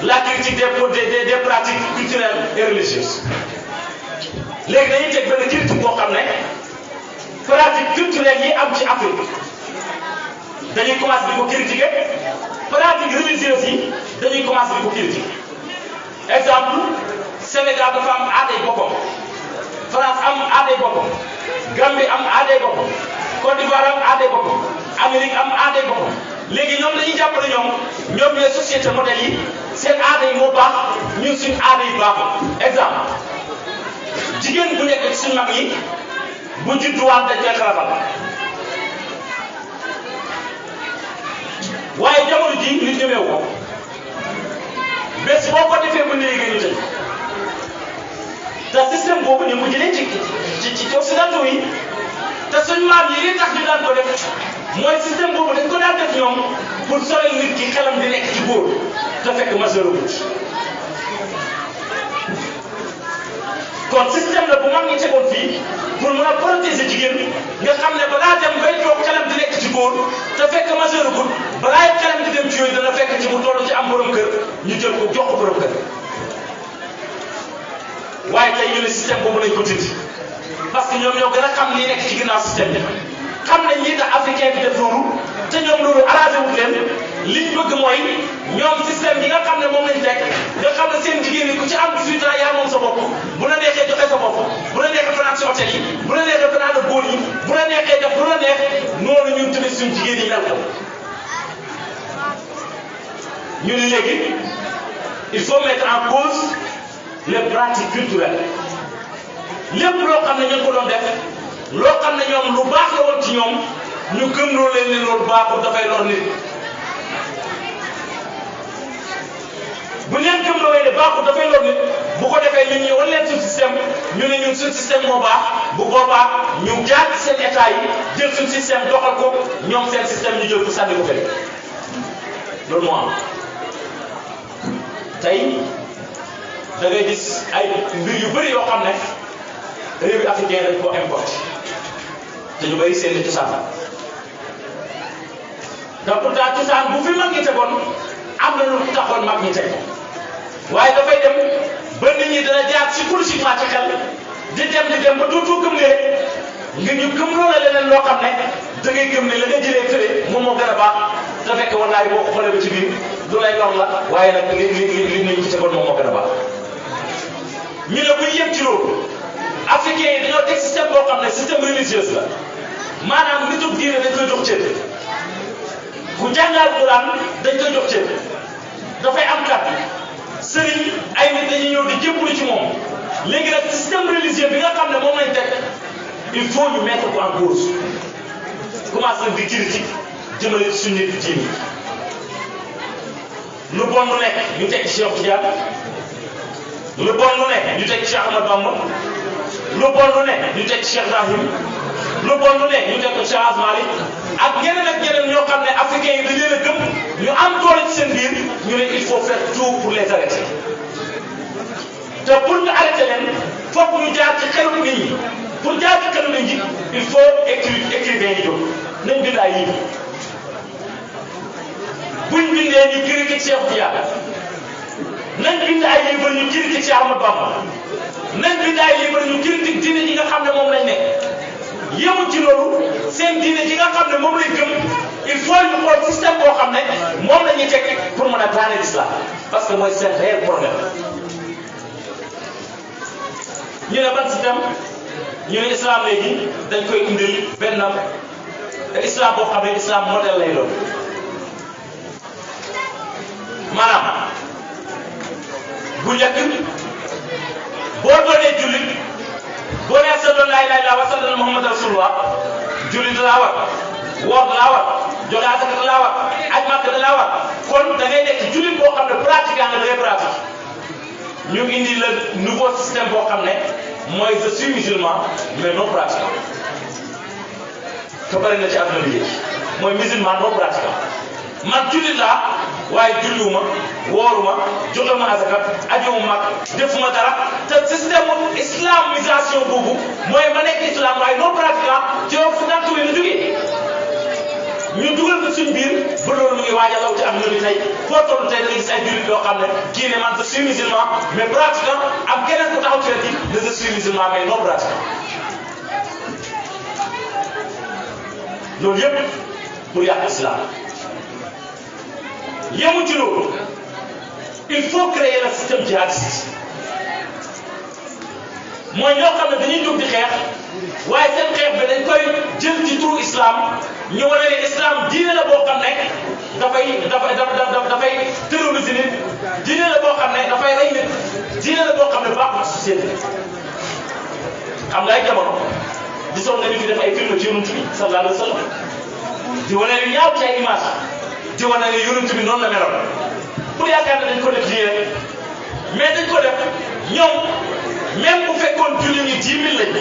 la critique des pratiques culturelles et religieuses léegi dañuy teg benn critique boo xam ne pratique culturelle yi am ci Afrique dañuy commencé di ko critiquer pratique religieuse yi dañuy commencé di ko critiquer exemple Sénégal dafa am aaday boppam France am aaday boppam Gambie am aaday boppam Côte d'Ivoire am aaday boppam Amérique am aaday boppam léegi ñoom dañuy jàpp ne ñoom ñooy société modèle yi seen aada yi moo baax ñun suñ aada yi baaxul exemple jigéen bu nekk ci suñ mag yi bu judduwaan dañ koy xarafal waaye jamono ji nit ñemeewu ko bés boo ko defee ba léegi ñu tëj te système boobu ñu ko jëlee ci occidentaux yi te suñ maam yi li tax ñu daan ko def mooy système boobu dañ ko daan def ñoom pour sorel nit ki xelam di nekk ci góor te fekk majeur gut kon système la bu mag ñi tegoon fii pour mën a protéger jigéen nga xam ne balaa dem bay toog xelam di nekk ci góor te fekk majeur gut balaa xelam di dem ci yooyu dana fekk ci mu toll ci am borom kër ñu jël ko jox ko borom kër waaye tey ñu ne système boobu lañ ko dindi parce que ñoom ñoo gën a xam lii nekk ci ginnaaw système bi xam nañ lii tax africain bi def loolu te ñoom loolu arrangé wut leen liñ bëgg mooy ñoom système yi nga xam ne moom lañ teg nga xam ne seen jigéen ñi ku ci am 18 ans yaa moom sa bopp bu la neexee joxe sa bopp bu la neexee fanaan si hôtel yi bu la neexee fanaan ak góor yi bu la neexee def lu la neex noonu ñun tamit suñ jigéen ñi mel ko ñu ne léegi il faut mettre en cause les pratiques culturelles lépp loo xam ne ñu ko doon def loo xam ne ñoom lu baax la woon ci ñoom ñu gëm loo leen ne loolu baaxul dafay lor nit bu leen gëm loo ne baaxul dafay lor nit bu ko defee ñun ñu wan leen suñ système ñu ne ñun suñ système moo baax bu boobaa ñu jaar ci seen état yi jël suñ système doxal ko ñoom seen système ñu jël ko sànni ko fële loolu moo am tey da ngay gis ay mbir yu bëri yoo xam ne réewi africain dañ ko importé te ñu bëri seen i cosaan te pourtant cosaan bu fi mag ñi tegoon am na lu taxoon mag ñi teg waaye dafay dem ba nit ñi dana jaar psychologiquement ci xel di dem ba dootoo gëm ne nga ñu gëm loola leneen loo xam ne da ngay gëm ne la nga jëlee fële moom moo gën a baax te fekk wallaay boo ko xoolee ba ci biir du lay lor la waaye nag li nañ ci tegoon moom moo gën a baax ñu ne bu ñu yem ci loolu africain yi dañoo teg système boo xam ne système religieuse la maanaam nitu diine dañ koy jox cër ku jàngal Alxuraan dañ koy jox cër dafay am kat sëriñ ay nit dañuy ñëw di jébbalu ci moom léegi nag système religieux bi nga xam ne moom lañ teg il faut ñu mettre ko en cause commencé di critique jëmale ci suñu nit diine lu bon lu nekk ñu teg ci Cheikh Tidiane lu bon lu nekk ñu teg ci Cheikh Ahmad Bamba lu bon lu nekk ñu teg ci Cheikh Ibrahim lu bon lu nekk ñu teg ko Cheikh Hadj Malick ak ñeneen ñoo xam ne africains yi dañ leen a gëm ñu am doole ci seen biir ñu ne il faut faire tout pour les arrêter te pour ñu arrêter leen foog ñu jaar ci xelu nit ñi pour jaar ci xelu nit ñi il faut écrivain yi jóg nañ bind ay livre buñ bindee ñu critique Cheikh Tidiane nañ bind ay livre ñu critique Cheikh Ahmad Bamba nañ bind ay livre ñu critique diine ji nga xam ne moom lañ nekk yemul ci loolu seen diine ji nga xam ne moom lay gëm il faut ñu xool système boo xam ne moom la ñuy teg pour mën a daane l'islam parce que mooy seen réel problème ñu ne ban système ñu ne islam léegi dañ koy indil benn islam boo xam ne islam modèle lay doon maanaam njëkk boo doonee jullit boo nee ashhadu an laa ilaaha illallaah wa ashhadu anna muhammadan rasulullah jullit laa war woor laa war joxe asaka laa war aj Makka laa war kon da ngay nekk jullit boo xam ne pratiquant nga da ngay pratique ñu indi le nouveau système boo xam ne mooy je suis musulman mais non pratiquant te bëri na ci àdduna bi mooy musulman non pratiquant man jullit laa waaye julliwuma wooruma joxewuma asaka ajiwuma mag defuma dara te système islamisation boobu mooy ma nekk islam waaye non pratiquant ci occidentaux yi la jógee ñu dugal ko suñ biir ba loolu mu ngi waaj a law ci am na bi tey foo toll tey da ngay gis ay jullit yoo xam ne kii ne man je suis musulman mais pratiquant am keneen ku taxaw ci wet yi ne je suis musulman mais non pratiquant loolu yëpp pour yàq islam yemu ci loolu il faut créer le système djihadiste mooy ñoo xam ne dañuy jóg di xeex waaye seen xeex bi dañ koy jël ci turu islam ñu wane ne islam diine la boo xam ne dafay terroriser nit diine la boo xam ne dafay rey nit diine la boo xam ne baaxul société xam nga ay jamono gisoon nañu fi def ay film ci yonent bi sallallahu alayhi wa sallam di wane ne ñaaw ci ay image di wane ne yonent bi noonu la meloon pour yaakaar ne dañ ko def lii rek mais dañ ko def ñoom même bu fekkoon julli ñi 10 000 lañ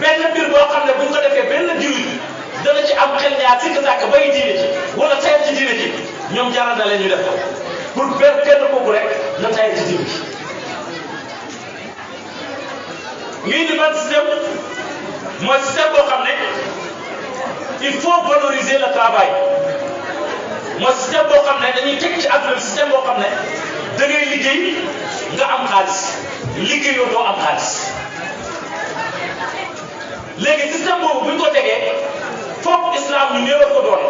benn mbir boo xam ne bu ñu ko defee benn julli dana ci am xel ñaar sikk sàkk bay diine ci wala tayal ci diine ci ñoom jaral na leen ñu def ko pour benn kooku rek na tayal ci diine ci. ngi di ban système mooy système boo xam ne il faut valoriser le travail mooy système boo xam ne dañuy teg ci àdduna bi système boo xam ne da ngay liggéey nga am xaalis liggéeyoo doo am xaalis léegi système boobu bu ñu ko tegee foog islam ñu néewal ko doole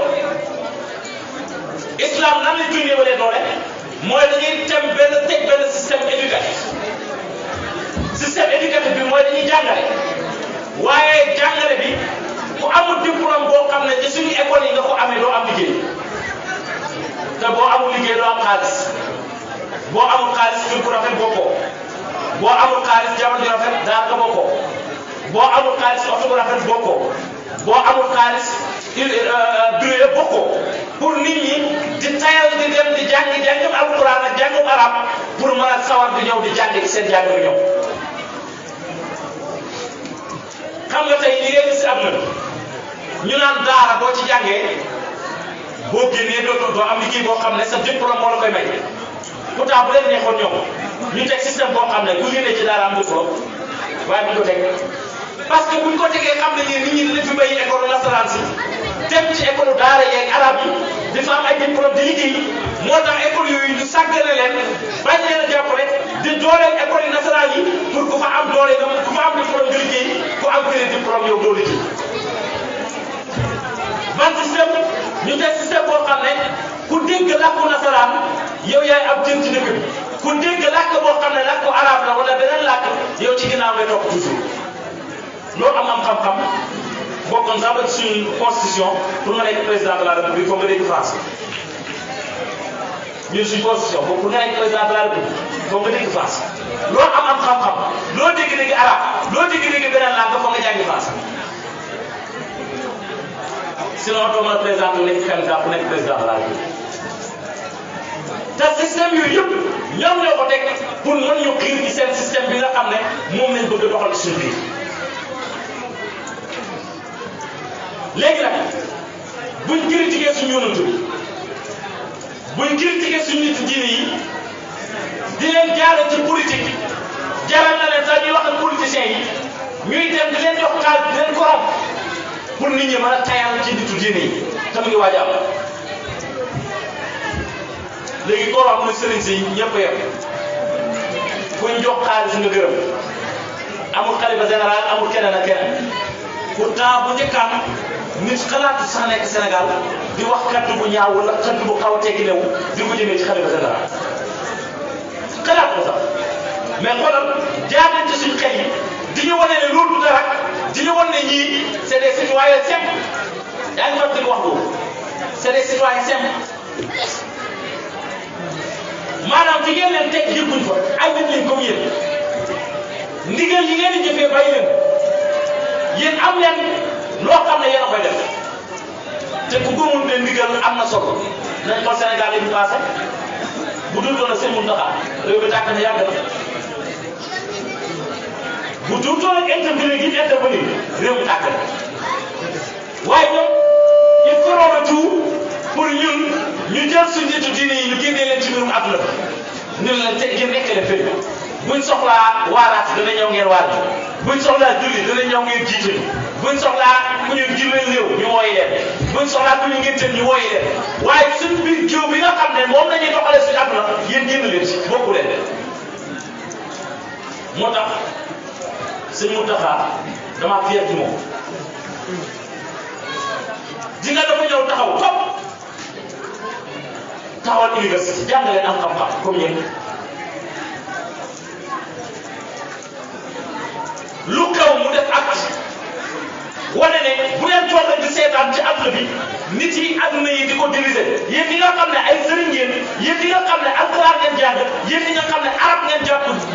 islam nan lañ koy néewalee doole mooy dañuy teg benn système éducatif système éducatif bi mooy dañuy jàngale waaye jàngale bi ku amul diplôme boo xam ne ci suñu école yi nga ko amee doo am liggéey te boo amul liggéey doo am xaalis boo amul xaalis kër gu rafet bokkoo boo amul xaalis jabar ju rafet daanaka bokkoo boo amul xaalis oto bu rafet bokkoo boo amul xaalis bureau yëpp bokkoo pour nit ñi di tayal di dem di jàngum alquran ak jàngum arab pour mën a sawar di ñëw di jàng ci seen jàng bi ñëw. xam nga tey li ngay gis am na ñu naan daara boo ci jàngee boo génnee doo am liggéey boo xam ne sa diplôme moo la koy may pourtant bu leen neexoon ñoom ñu teg système boo xam ne bu génnee ci daara am diplôme waaye buñ ko teg parce que buñ ko tegee xam ne nit ñi dinañ fi bay école nasaraan si dem ci école daara yeeg arab yi dafa am ay diplôme di liggéey moo tax école yooyu ñu sàggane leen bañ leen a jàppale di dooleel école yi nasaraan yi pour ku fa am doole nga ku fa am diplôme nga liggéey ku am beneen diplôme yow doo liggéey. ban système ñu teg système boo xam ne ku dégg làkku nasaraan yow yaay am jën ci dëkk bi ku dégg làkk boo xam ne làkku arab la wala beneen làkk yow ci ginnaaw ngay topp toujours loolu am xam-xam bokkoon sax ba ci suñu constitution pour nga nekk président de la république foog nga dégg français ñun suñu constitution boobu pour nga nekk président de la république foog nga dégg français loolu am xam-xam loo dégg arab loo dégg beneen langue foog nga jàngi français sinon doo mën a présenté nekk candidat pour nekk président de la république te système yooyu yëpp ñoom ñoo ko teg pour mën ñu xiir ci seen système bi nga xam ne moom lañ bëgg a doxal ci suñu biir. léegi nag buñ critiqué suñu yonent bi buñ critiqué suñu nit diine yi di leen jaare ci politique jaral na leen sax ñuy wax ak politiciens yi ñuy dem di leen jox xaalis di leen korom pour nit ñi mën a tayal ci nitu diine yi te mu ngi waaj a am léegi koo xam ne sëriñ si ñëpp a yem kuñ jox xaalis nga gërëm amul xalifa général amul keneen ak keneen pourtant bu njëkkaan nit xalaatu sax nekk Sénégal di wax kaddu bu ñaaw wala kaddu bu xaw a teggi newu di ko jëmee ci xalifa général xalaat ko sax mais xoolal jaar nañ ci suñ xel yi di ñu wane ne loolu du dara di ñu wan ne ñii c'est des citoyens simples yaa ngi fàttali wax boobu c'est des citoyens simples maanaam fi ngeen leen teg yëguñ fa ay nit lañ comme yéen ndigal yi ngeen di jëfee bàyyi leen yéen am leen loo xam ne yéen a koy def te ku gëmul ne ndigal am na solo nañ ko Sénégal yi ñu passé bu dul doon seen Mountakha réew mi tàkk na yàgg na bu dul doon intervenir gi intervenir réew mi tàkk na waaye ñoom il faut le tout pour ñun ñu jël suñu nitu diine yi ñu génnee leen ci mbirum àdduna ñu leen te ngeen nekk leen fële buñ soxlaa waaraat dana ñëw ngeen waar buñ soxlaa julli dana ñëw ngeen jiite buñ soxlaa ku ñu jullee néew ñu wooyi leen buñ soxlaa ku ñu ngénteel ñu wooyi leen waaye suñ biir jiw bi nga xam ne moom la ñuy doxalee suñu àdduna yéen génn leen ci bokku leen moo tax sëñ Mountakha damaa fier ci moom di nga dafa ñëw taxaw topp taxawal université jàngale am xam-xam comme yéen lu kaw mu def acte wane ne bu leen toog rek di seetaan ci àdduna bi nit yi àdduna yi di ko diriger yéen ñi nga xam ne ay sëriñ ngeen yéen ñi nga xam ne alxuraan ngeen jàng yéen ñi nga xam ne arab ngeen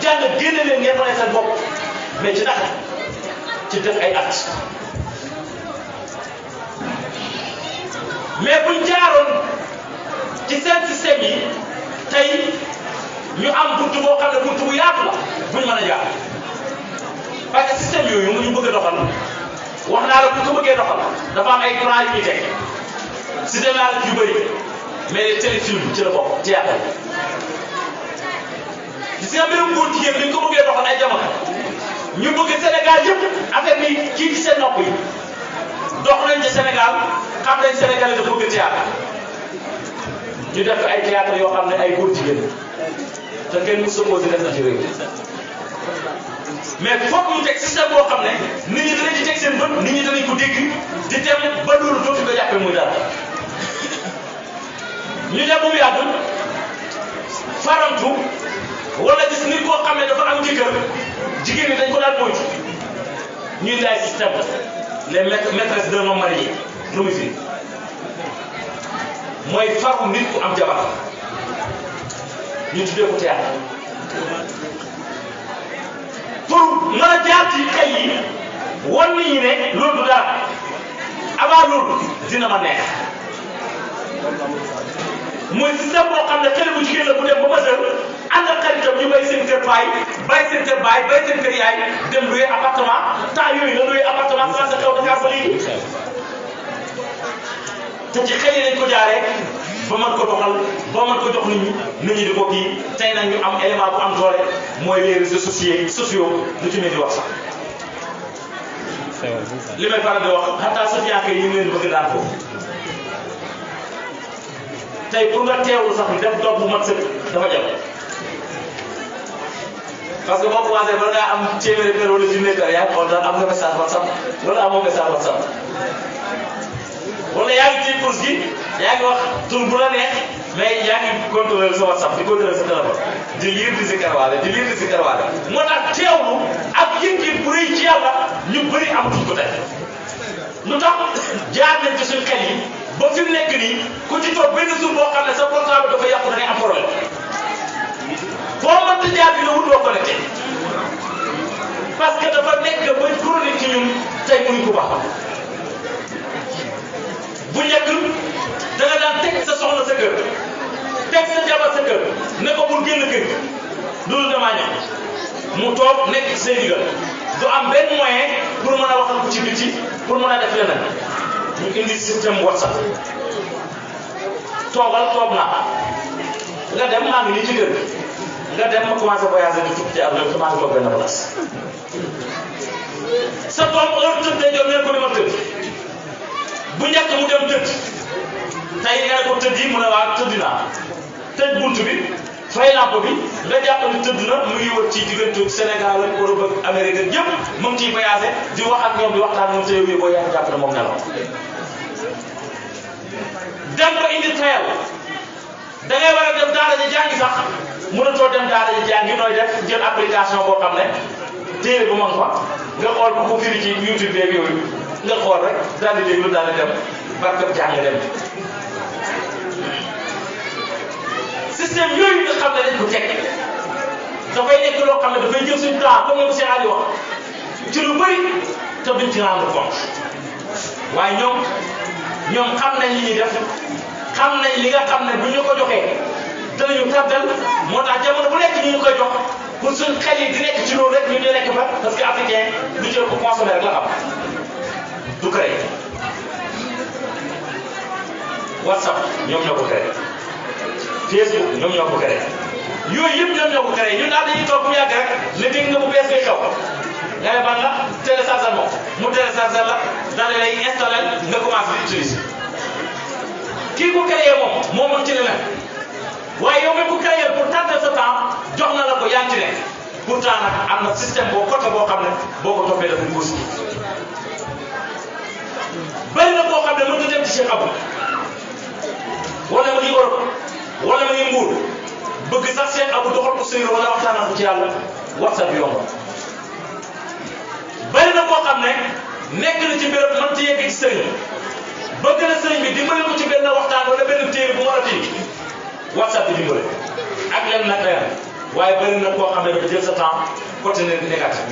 jàng génne leen ngeen wane seen bopp mais ci naka ci def ay acte mais buñ jaaroon ci seen système yi tey ñu am buntu boo xam ne buntu bu yaatu la buñ mën a jaar parce que système yooyu mu ñu bëgg a doxal wax naa la bu ko bëggee doxal dafa am ay plan yu ñuy teg système la yu bëri mais téléfilm ci la bokk théâtre gis nga mbirum góor jigéen dañ ko bëggee doxal ay jamono ñu bëgg Sénégal yëpp affaire bi kii ci seen nopp yi dox nañ ci Sénégal xam nañ Sénégalais dafa bëgg théâtre ñu def ay théâtre yoo xam ne ay góor jigéen te kenn mu supposé def na ci réew mais foog ñu teg système boo xam ne nit ñi danañ ci teg seen bët nit ñi danañ ko dégg di dem ba loolu dootu ko jàppee muy dara ñu dem ba mu yàgg farantu wala gis nit koo xam ne dafa am jëkkër jigéen ñi dañ ko daan moytu ñuy indi ay système les maîtresses d'un homme marié lu muy fi mooy faru nit ku am jabar ñu tuddee ko théâtre pour mën a jaar ci xel yi wan nit ñi ne loolu du dara avant loolu dina ma neex mooy système boo xam ne xale bu jigéen la bu dem ba majeur ànd ak xaritam ñu bay seen kër baay bay seen kër baay bay seen kër yaay dem louer appartement temps yooyu la louer appartement commencé xew Dakar ba léegi te ci xel yi lañ ko jaaree ba mën ko doxal ba mën ko jox nit ñi di ko kii tey nag ñu am élément bu am doole mooy les réseaux sociaux lu ci ne di wax sax li may faral di wax xataa Sofiane yi ñu leen bëgg daan ko tey pour nga teewlu sax def doog bu mat sëkk dafa jafe parce que boo commencé ba ngaa am téeméeri kër wala junne kër yaa ngi xool daal am nga message WhatsApp wala amoo message WhatsApp wala yaa ngi ci course gi yaa ngi wax tur bu la neex mais yaa ngi contrôler sa WhatsApp di contrôler sa téléphone di lire di zikarwaale di lire di zikarwaale moo tax teewlu ak yëg-yëg bu rëy ci yàlla ñu bëri amatuñ ko tey lu tax jaar nañ ci suñu xel yi ba fi mu nekk nii ku ci toog benn jour boo xam ne sa portable dafa yàqu da ngay am problème boo mënta jaar bi la wut doo connecté parce que dafa nekk ba chronique ci ñun tey mënuñ ko baax bu njëkk da nga daan teg sa soxla sa kër teg sa jabar sa kër ne ko bul génn kër loolu damaa ñëw mu toog nekk seen digal du am benn moyen pour mën a waxal ko ci biti pour mën a def leneen ñu indi système WhatsApp toog naa nga dem maa ngi nii ci kër nga dem ma commencé voyager di tukki ci àdduna bi commencé toog benn place sa doom heure tëdd day jot ngeen ko demal tëdd bu njëkk mu dem tëdd tey nga ne ko tëdd yi mu ne waa tëdd naa tëj bunt bi fay lampe bi nga jàpp ne tëdd na mu ngi wër ci diggante Sénégal ak Europe ak Amérique ak yëpp mu ngi ciy voyagé di wax ak ñoom di waxtaan moom te yow boo yaa ngi jàpp ne moom nelaw dem ba indi tayal da ngay war a dem daara ji jàngi sax mënatoo dem daara ji jàngi nooy def jël application boo xam ne téere bu mag fa nga xool bu ko firi ci YouTube beeg yooyu nga xool rek daal di déglu daal di dem barkab jàng dem système yooyu nga xam ne dañ ko teg dafay nekk loo xam ne dafay jël suñu temps comme ni ko Cheikh Ali wax ci lu bëri te duñ ci rendre compte waaye ñoom xam nañ li ñuy def xam nañ li nga xam ne bu ñu ko joxee danañu tàggal moo tax jamono bu nekk ñu koy jox pour suñ xel yi di nekk ci loolu rek ñu di nekk fa parce que africain lu ci ko consommer rek la xam du créé WhatsApp ñoom ñoo ko créé Facebook ñoom ñoo ko créé yooyu yëpp ñoom ñoo ko créé ñun daal dañuy toog bu yàgg rek ne dégg nga bu bees ngay xew nga ne ban la télécharge moom mu télécharge la daal lay installé nga commencé di utiliser kii ko créé moom ci leneen waaye yow mi ko créé pour tardé sa temps jox na la ko yaa ngi ci nekk pourtant nag am na système boo côté boo xam ne boo ko toppee dafa nguus bëri na koo xam ne mënut a dem ci Cheikh Abou wala ma ngi Europe wala ma ngi Mbuur bëgg sax Cheikh Abou doxal ko sëy wala waxtaanal ko ci yàlla WhatsApp bi yomb bëri na koo xam ne nekk na ci béréb mën ci yegg ci sëriñ bëgg na sëriñ bi dimbali ko ci benn waxtaan wala benn téere bu war a fii WhatsApp bi dimbali ak lenn nag leneen waaye bëri na koo xam ne dafa jël sa temps côté négatif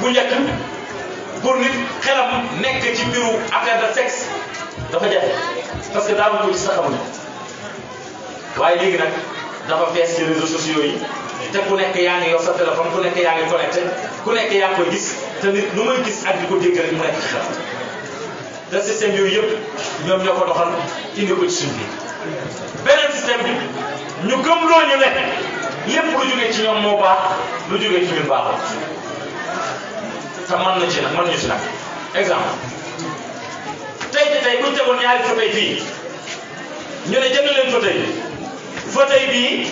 bu njëkk pour nit xelam nekk ci mbiru affaire de sexe dafa jafe parce que daa ko gis sa xamuñu waaye léegi nag dafa fees ci réseaux sociaux yi te ku nekk yaa ngi yor sa téléphone ku nekk yaa ngi connecté ku nekk yaa ngi koy gis te nit lu muy gis ak di ko dégg rek mu nekk ci xel te système yooyu yëpp ñoom ñoo ko doxal indi ko ci suñu biir beneen système bi ñu gëmloo ñu ne lépp lu jógee ci ñoom moo baax lu jógee ci ñun baaxul te mën na ci nag mën ñu ci nag exemple tey buñ tegoon ñaari fauteuil fii ñu ne jënd leen fauteuil bii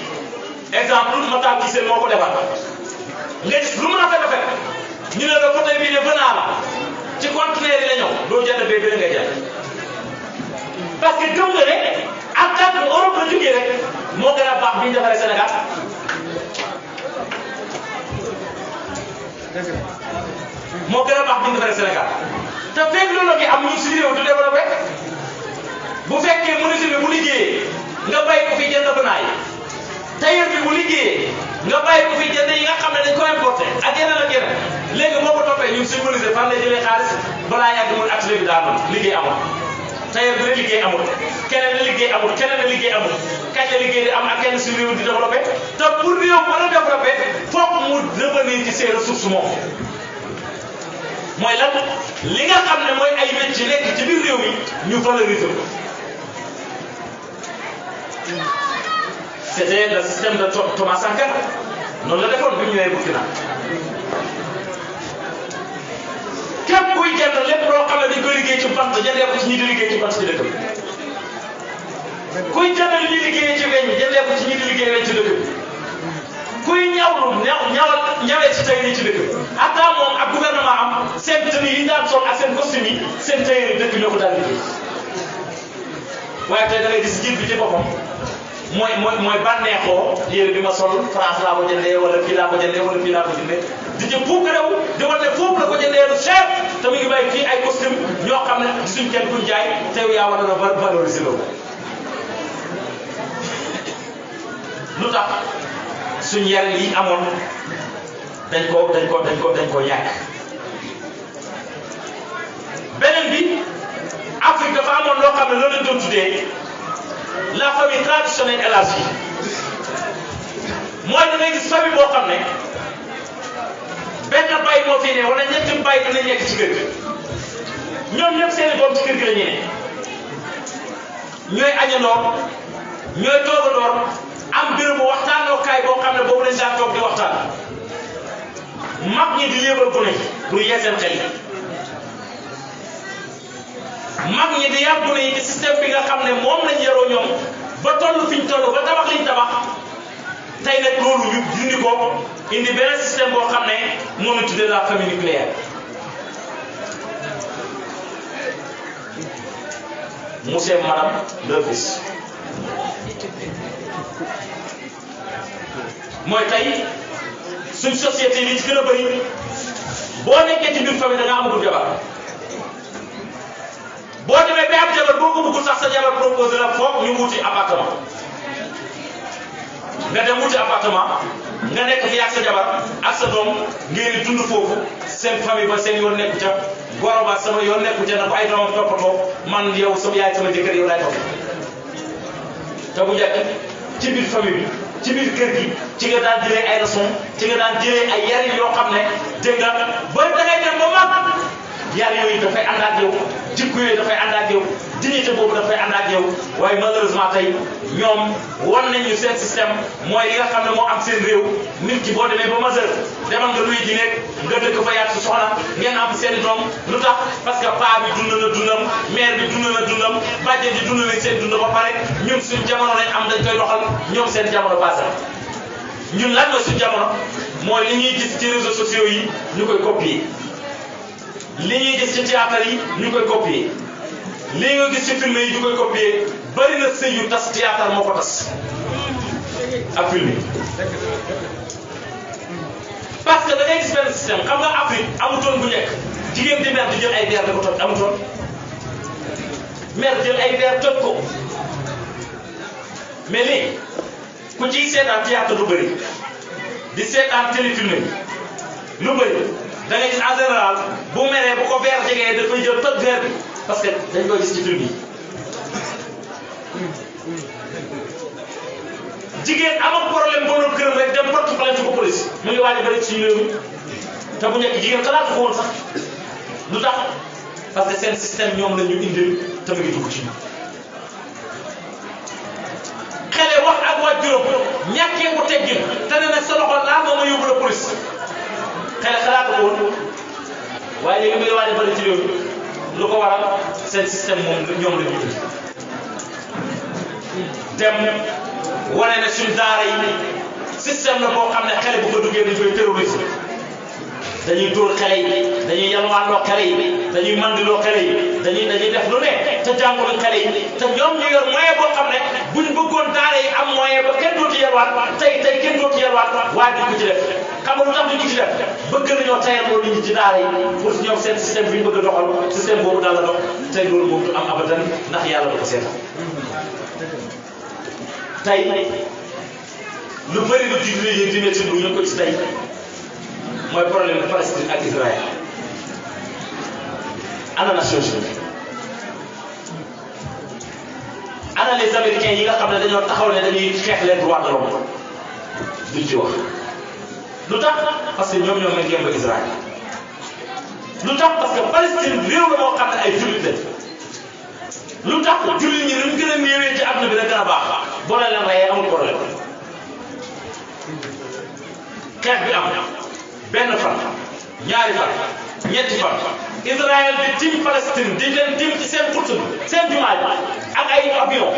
exemple Matar Cissé moo ko defar nga gis lu mu rafet ñu ne la fauteuil bii ne venaa la ci conteneur yi la ñëw doo jënd bee bëri nga jënd parce que gëm nga ne en tant que Europe la jógee rek moo gën a baax bi ñu defaree Sénégal moo gën a baax bi ñu defaree Sénégal te fekk loolu gi am ñu si réew du développé bu fekkee ministre bi bu liggéeyee nga bàyyi ko fi jënd banaay tailleur bi bu liggéeyee nga bàyyi ko fi jënd yi nga xam ne dañ ko importé ak yeneen léegi boo ko toppee ñun suñu ministre fan lay jëlee xaalis balaa yàgg mun atelier bi daal liggéey amul tailleur bi la liggéey amul keneen la liggéey amul keneen la liggéey amul kañ la liggéey di am ak kenn suñu réew di développé te pour réew mën a développé foog mu revenir ci ses ressources moom mooy lan li nga xam ne mooy ay métier nekk ci biir réew mi ñu valoriser ko. C'était le système de Thomas Sankara noonu la defoon bi ñu nee Burkina képp kuy jënd lépp loo xam ne dañ koy liggéey ci bant jëndee ko ci ñi di liggéey ci bant ci dëkk bi kuy jënd li ñuy liggéeyee ci weñ jëndee ko ci ñi di liggéey weñ ci dëkk bi kuy ñawee ci tey nii ci dëkk bi atta moom ak gouvernement am seen tenue yi ñu daan sol ak seen costume yi seen tailleur yi dëkk ñoo ko daan liggéey waaye tey da ngay gis jiit bi ci boppam mooy bànneexoo yére bi ma sol France laa ko jëndee wala fii laa ko jëndee wala fii laa ko jëndee di ci puuk réew di wane foofu la ko jëndee lu cher te mu ngi bàyyi fii ay costume ñoo xam ne gisuñ kenn kuñ jaay te yow yaa war a valoriser loolu lu tax suñ yar yi amoon dañ ko ñàkk beneen bi Afrique dafa amoon loo xam ne loolu lañ doon tuddee la famille traditionnelle élargie mooy da ngay gis famille boo xam ne benn bay moo fi ne wala ñetti bay dina nekk ci kër gi ñoom ñëpp seen i doom ci kër gi la ñuy ne ñooy añandoor ñooy toogandoor am bérébu waxtaanookaay boo xam ne boobu lañ daan toog di waxtaan mag ñi di yéebal gune pour yee seen xel yi mag ñi di yar gune yi ci système bi nga xam ne moom lañ yaroo ñoom ba toll fi ñu toll ba tabax liñ tabax tey nag loolu ñu dindi ko indi beneen système boo xam ne moom la tuddee la famille nucléaire monsieur madame leur fils mooy tey suñ société li ci gën a bëri boo nekkee ci biir famille da nga amagul jabar boo demee ba am jabar boo ko bëggul sax sa jabar proposé la foog ñu wuti appartement nga dem wuti appartement nga nekk fi ak sa jabar ak sa doom ngeen di dund foofu seen famille ba seen yoon nekku ca goro ba sama yoon nekku ca na ko ay doomam toppatoo man yow sama yaay sama jëkkër yow laay topp te bu njëkk ci biir famille bi ci biir kër gi ci nga daan jëlee ay leçon ci nga daan jëlee ay yarin yoo xam ne dégg nga ba dangay dem ba mag yar yooyu dafay ànd ak yow jikko yooyu dafay ànd ak yow dignité boobu dafay ànd ak yow waaye malheureusement tey ñoom wan nañu seen système mooy li nga xam ne moo am seen réew nit ki boo demee ba majeur demal nga luy ji nekk nga dëkk fa yaat su soxna ngeen am seen doom lu tax parce que paa bi dund na dundam mère bi dund na dundam bàjjen bi dund nañ seen dund ba pare ñun suñ jamono lañ am dañ koy doxal ñoom seen jamono passé ñun lan mooy suñ jamono mooy li ñuy gis ci réseaux sociaux yi ñu koy copier li ñuy gis ci théâtre yi ñu koy copier li nga gis ci film yi ñu koy copier bari na sëy yu tas théâtre moo ko tas ak film yi parce que da ngay gis benn système xam nga Afrique amutoon bu njëkk jigéen di mer di jël ay verre di ko toj amutoon mer jël ay verre toj ko mais léegi ku ciy seetaan théâtre lu bëri di seetaan téléfilm yi lu bëri da ngay gis en général bu meree bu ko verre jegee dafay jël toj verre bi parce que dañ koy gis ci film yi jigéen amul problème boo doon këram rek dem porte plainte ko police mu ngi waaj a bëri suñu réew mi te bu njëkk jigéen xalaatu ko woon sax lu tax parce que seen système ñoom la ñu indil te mu ngi dugg ci ñu xale wax ak waa juróom ñàkkee ko teggin te ne nag sa loxo laal moo ma yóbbu la police xale xalaatu ko woon waaye léegi mu ngi waaj a bëri ci réew mi lu ko waral seen système moom ñoom la ñu indi dem wane na suñu daara yi système la boo xam ne xale bu ko duggee dañ koy terroriser dañuy dóor xale yi dañuy yalwaanloo xale yi dañuy mandiloo xale yi dañuy def lu ne te jàngaluñ xale yi te ñoom ñu yor moyen boo xam ne buñ bëggoon daara yi am moyen ba kenn dootu yalwaat tey kenn dootu yalwaat waaye duñ ko ci def xam nga lu tax duñ ko ci def bëgg nañoo tayaloo nit ñi ci daara yi pour ñoom seen système bi ñu bëgg a doxal système boobu daal la dox tey loolu moom du am abadan ndax yàlla du ko seetal tey lu bëri lu jiitu yi di métti bu ñu ko ci tey mooy problème de Palestine ak Israël ana Nations Unies ana les Américains yi nga xam ne dañoo taxaw ne dañuy xeex les droits de l'homme duñ ci wax lu tax parce que ñoom ñoo ngi ba Israël lu tax parce que Palestine réew la moo xam ne ay jullit lañ lu tax jullit ñi dañu gën a néewee ci àdduna bi da gën a baax boo leen reyee amul problème xeex bi am benn fan ñaari fan ñetti fan Israël di tim Palestine di leen tim ci seen xuttu seen jumaa ak ay avion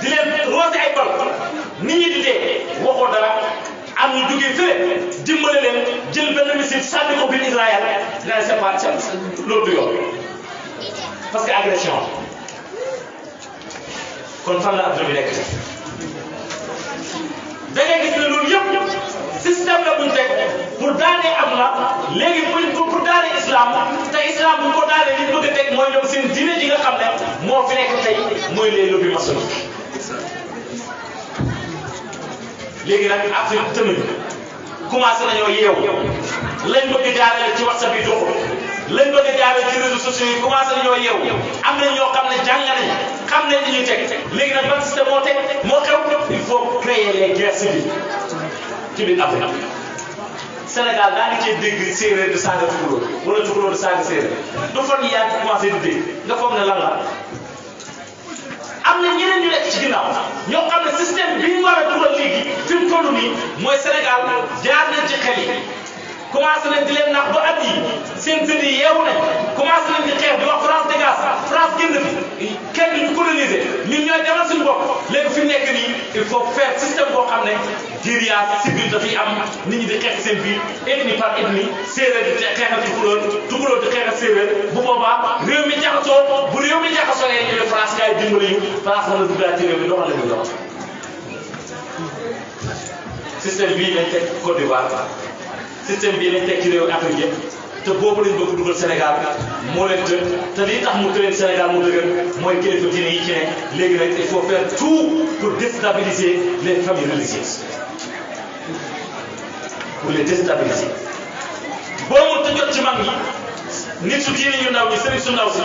di leen roose ay bal nit ñi di dee waxoo dara am ñu jógee fële dimbale leen jël benn missile sànni ko biir Israël nga ne c'est pas loolu du yoon parce que agression kon fan la adduna bi nekk da ngay gis ne loolu yëpp système la buñ teg pour daanee am la léegi pour daanee islam te islam bu ko daanee li ñu bëgg a teg mooy ñoom seen diine ji nga xam ne moo fi nekk tey mooy les lobbies maçonniques léegi nag Afrique tamit commencé nañoo yeewu lañ bëgg a jaarale ci WhatsApp yi doxul lañ bëgg a jaarale ci réseaux sociaux yi commencé nañoo yeewu am nañ ñoo xam ne jàng nañ xam nañ li ñuy teg léegi nag ban système moo teg moo xew il faut créer les guerres civiles ci biir Afrique Sénégal daa ngi cee dégg séeréer de saaga tukulóor wala tukulóor de saaga séeréer du fan yi yaa ngi commencé di dégg nga foog ne lan la am na ñeneen ñu nekk ci ginnaaw ñoo xam ne système bi ñu war a dugal léegi fi mu toll nii mooy Sénégal jaar nañ ci xel yi commencé nañ di leen nax ba at yi seen sën yi yeewu nañ commencé nañ di xeex di wax France dégage France génn fi kenn duñu coloniser ñun ñooy demal suñu bopp léegi fi mu nekk nii il faut faire système boo xam ne guérilla civile dafay am nit ñi di xeex seen biir ethnie par ethnie séeréer di xeex ak tukulóor di xeex ak séeréer bu boobaa réew mi jaxasoo bu réew mi jaxasoo ñu ne France kaay dimbali ñu France mën a duggaat ci réew mi doxal la ñu dox système bii lañ teg Côte d'Ivoire système bii lañ teg ci réew Afrique yëpp te boobu lañ bëgg dugal Sénégal moo leen te lii tax mu tëleen Sénégal mu dëgër mooy kilifa diine yi ci ne léegi nag il faut faire tout pour déstabiliser les familles religieuses pour les déstabiliser boo mun te jot ci mag ñi nit su diine ñu ndaw ñi sëriñ su ndaw si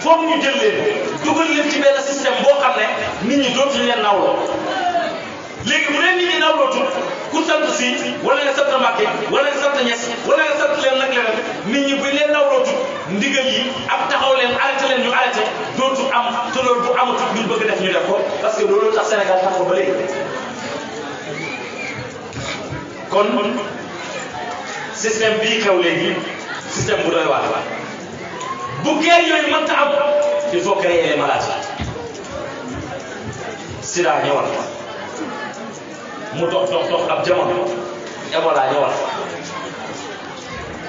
foog ñu jël leen dugal leen ci benn système boo xam ne nit ñi dootuñu leen nawloo léegi bu leen nit ñi nawlootul ku sant si wala nga sant Mbàkke wala nga sant Ñas wala nga sant leen nag leneen nit ñi buñ leen nawlootul ndigal yi ak taxaw leen arrêté leen ñu arrêté dootul am te loolu bu amatul ñu bëgg def ñu def ko parce que loolu tax Sénégal tax ko ba léegi kon système bii xew léegi système bu doy waar bu guerre yooyu mënta am il faut créer les maladies sida ñëwal mu dox ab jamono Ebola ñëwal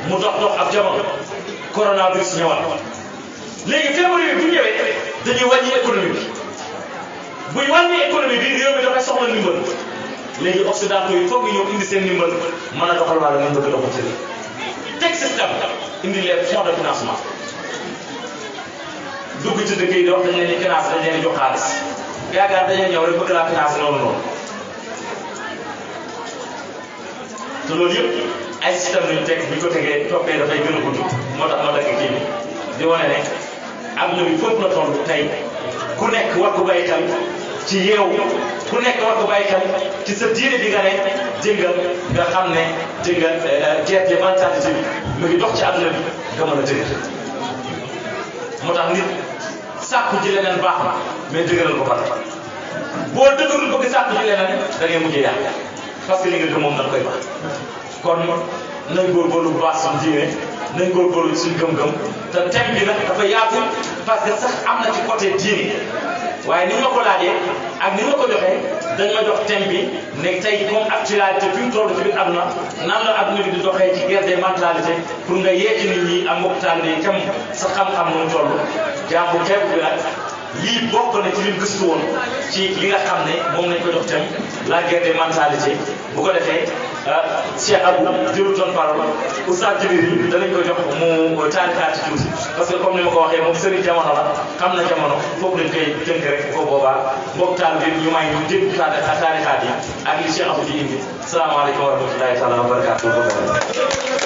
mu dox ab jamono coronavirus ñëwal léegi feebar yooyu bu ñëwee dañuy wàññi économie bi buy wàññi économie bi réew mi dafay soxla ndimbal léegi occidentaux yi foog ñu ñëw indi seen ndimbal mën a doxal wàllu ngeen bëgg doxal ci teg système indi les fonds de financement dugg ci dëkk yi di wax dañ leen di financé dañ leen di jox xaalis yaakaar dañuy ñëw rek bëgg laa financé noonu te loolu yëpp ay système lañu teg bi ko tegee toppee dafay gën a gudd moo tax ma dëkk kii bi di wane ne am na bi foofu la toll tey ku nekk war ko bàyyi xel ci yeewu ku nekk war ko bàyyi xel ci sa diine bi nga ne jëngal nga xam ne jëngal gerte mentalité bi mu ngi dox ci àdduna bi nga mën a dëgër moo tax nit sàkku ji leneen baax na mais dëgëral ko ba boo dëgërul bëgg sàkku ji leneen da ngay mujjee yàq parce que li nga gëm moom dañ koy baax kon nañ góorgóorlu bu baax suñu diine nañ góorgóorlu suñu gëm-gëm te thème bi nag dafa yaatu parce que sax am na ci côté diine waaye ni ma ko laajee ak ni ma ko joxee dañ ma jox thème bi ne tey comme actualité fi mu toll ci biir àdduna nan la àdduna bi di doxee ci guerre des mentalités pour nga yee ci nit ñi ak mbokk taalibe yi kam sa xam-xam nu mu toll jàmbu xeebu bi nag lii bokk na ci liñ gëstu woon ci li nga xam ne moom lañ ko jox thème la guerre des mentalités bu ko defee Cheikh Abou jëlutoon parole Oustaz Djibril danañ ko jox mu taarixaat ci tuuti parce que comme ni ma ko waxee moom sëriñ jamono la xam na jamono foofu lañ koy tënk rek ko boobaa mbokk taal bi ñu may ñu dégg taarixaat yi ak li Cheikh Abou di indi salaamaaleykum wa rahmatulahi taala wa barakaatu.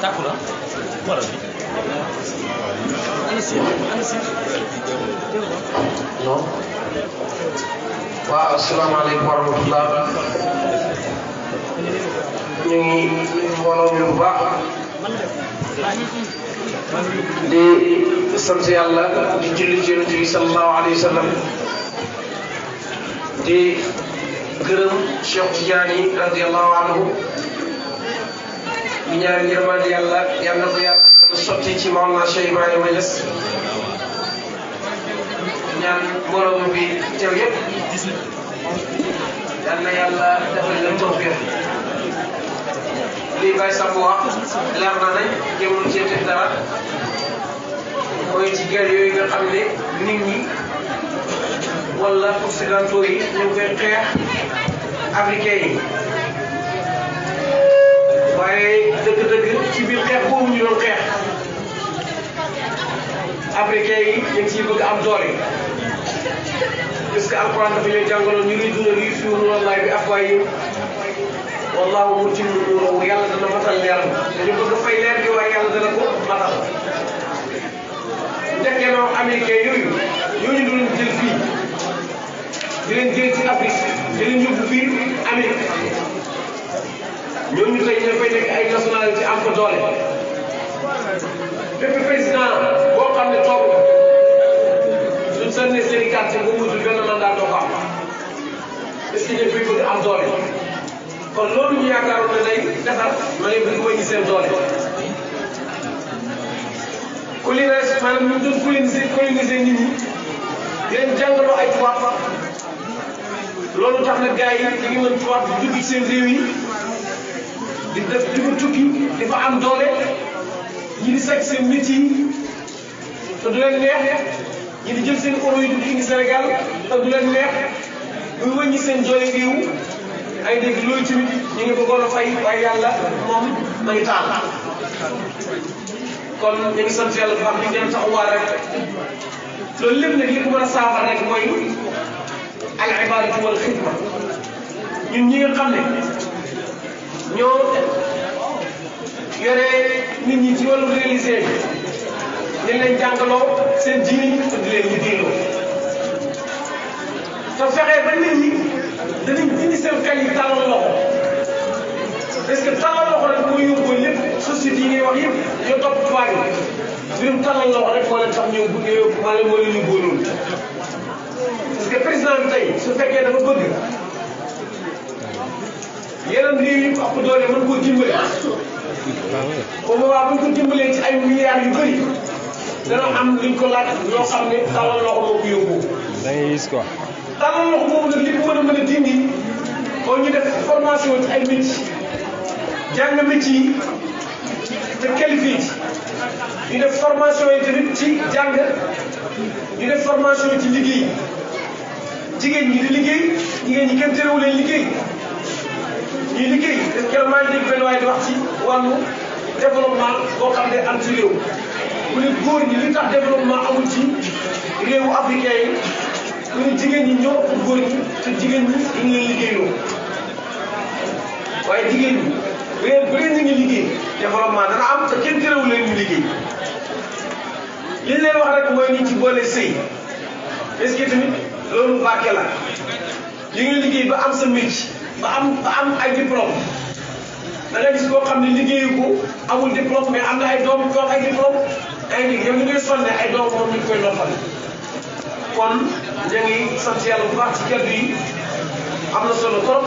Takula wala bi anasi non waaw asalaamaaleykum wa rahmatullah ñu ngi mbooloo mi bu baax di sant yàlla di julli ci yonent bi sallallahu alayhi wa sallam di gërëm Cheikh Tidiane radiyallahu anhu di ñaan yërmande yàlla yal na ko yàlla sotti ci Mawlana Cheikh Ibrahima Niass ñaan mbooloo bi teew yëpp yal na yàlla defal leen tawfiq lii Baye Samb wax leer na nañ jéemul ci teg dara mooy ci guerre yooyu nga xam ne nit ñi wala occidentaux yi ñu ngi koy xeex africain yi waaye dëgg-dëgg ci biir xeex boobu ñu doon xeex africain yi ñu ngi ciy bëgg am doole parce que alquran dafa ñuy jàngaloon ñu ngi dund lii suñu wallaay bi afwaahihim wallaahu mutimmu nuurihi yàlla dana matal leer dañu bëgg fay leer gi waaye yàlla dana ko matal njëkkee noo américain yooyu ñooñu doon jël fii di leen jël ci Afrique di leen yóbbu fii Amérique ñooñu tey ñu fay nekk ay nationalité am ko doole bépp président boo xam ne toog suñ sànnee seen i carte bu mutul benn mandat doo ko am est-ce que ñëpp bëgg am doole kon loolu ñu yaakaaroon ne day defar ma leen bëgg wàññi seen doole colonisation maanaam ñu doon coloniser nit ñi leen jàngaloo ay tubaab loolu tax na gars yi ñu ngi mën tubaab di dugg ci seen réew yi di def di ko tukki di fa am doole ñi di sekk seen métier yi te du leen neex ñi di jël seen euro yi di indi Sénégal te du leen neex muy wëññi seen doole réew ay dégg loolu tamit ñu ngi bëggoon a fay waaye yàlla moom ma ngi taal kon ñu ngi sant yàlla bu baax di ngeen taxawaat rek loolu lépp nag li ko mën a saafara rek mooy al ibadatu wal xidma ñun ñi nga xam ne ñoo yore nit ñi ci wàllu réalisé ñu leen jàngaloo seen diine te di leen liggéeyloo te fexee ba nit ñi danañ indi seen xel yi tàllal loxo parce que tàllal loxo rek mooy yóbboo lépp société yi ngay wax yëpp ñoo topp tubaab yi mbirum tàllal loxo rek moo leen tax ñëw maanaam moo leen yóbboo loolu parce que président bi tey su fekkee dafa bëgg yeneen réew yi ëpp doole mën koo dimbale au moment bu ñu ko dimbalee ci ay milliards yu bëri dana am luñ ko laaj loo xam ne tàllal loxo moo ko yóbbu. da ngay gis quoi. tàllal loxo boobu nag li ko mën a dindi mooy ñu def formation ci ay métiers jàng métiers yi te qualifié ñu def formation yi tamit ci jàng ñu def formation ci liggéey jigéen ñi di liggéey jigéen ñi kenn terewu leen liggéey. ñuy liggéey parce que maa ngi dégg benn waaye di wax ci wàllu développement boo xam ne am ci réew mu ne góor ñi li tax développement amul ci réewu africain yi mu ne jigéen ñi ñoo ëpp góor ñi te jigéen ñi duñ leen liggéeyloo waaye jigéen ñi bu leen ñu ngi liggéey développement dana am te kenn terewu leen ñu liggéey li leen wax rek mooy ni ci boole sëy est-ce que tamit loolu barke la li nga liggéey ba am sa métier ba am ay diplôme da nga gis koo xam ne liggéeyu ko amul diplôme mais am na ay doom yu ay diplôme ay nit ñoom ñu ngi sonne ay doom moom ñu koy noppal kon ñu ngi sant yàlla bu baax ci kàddu yi am na solo trop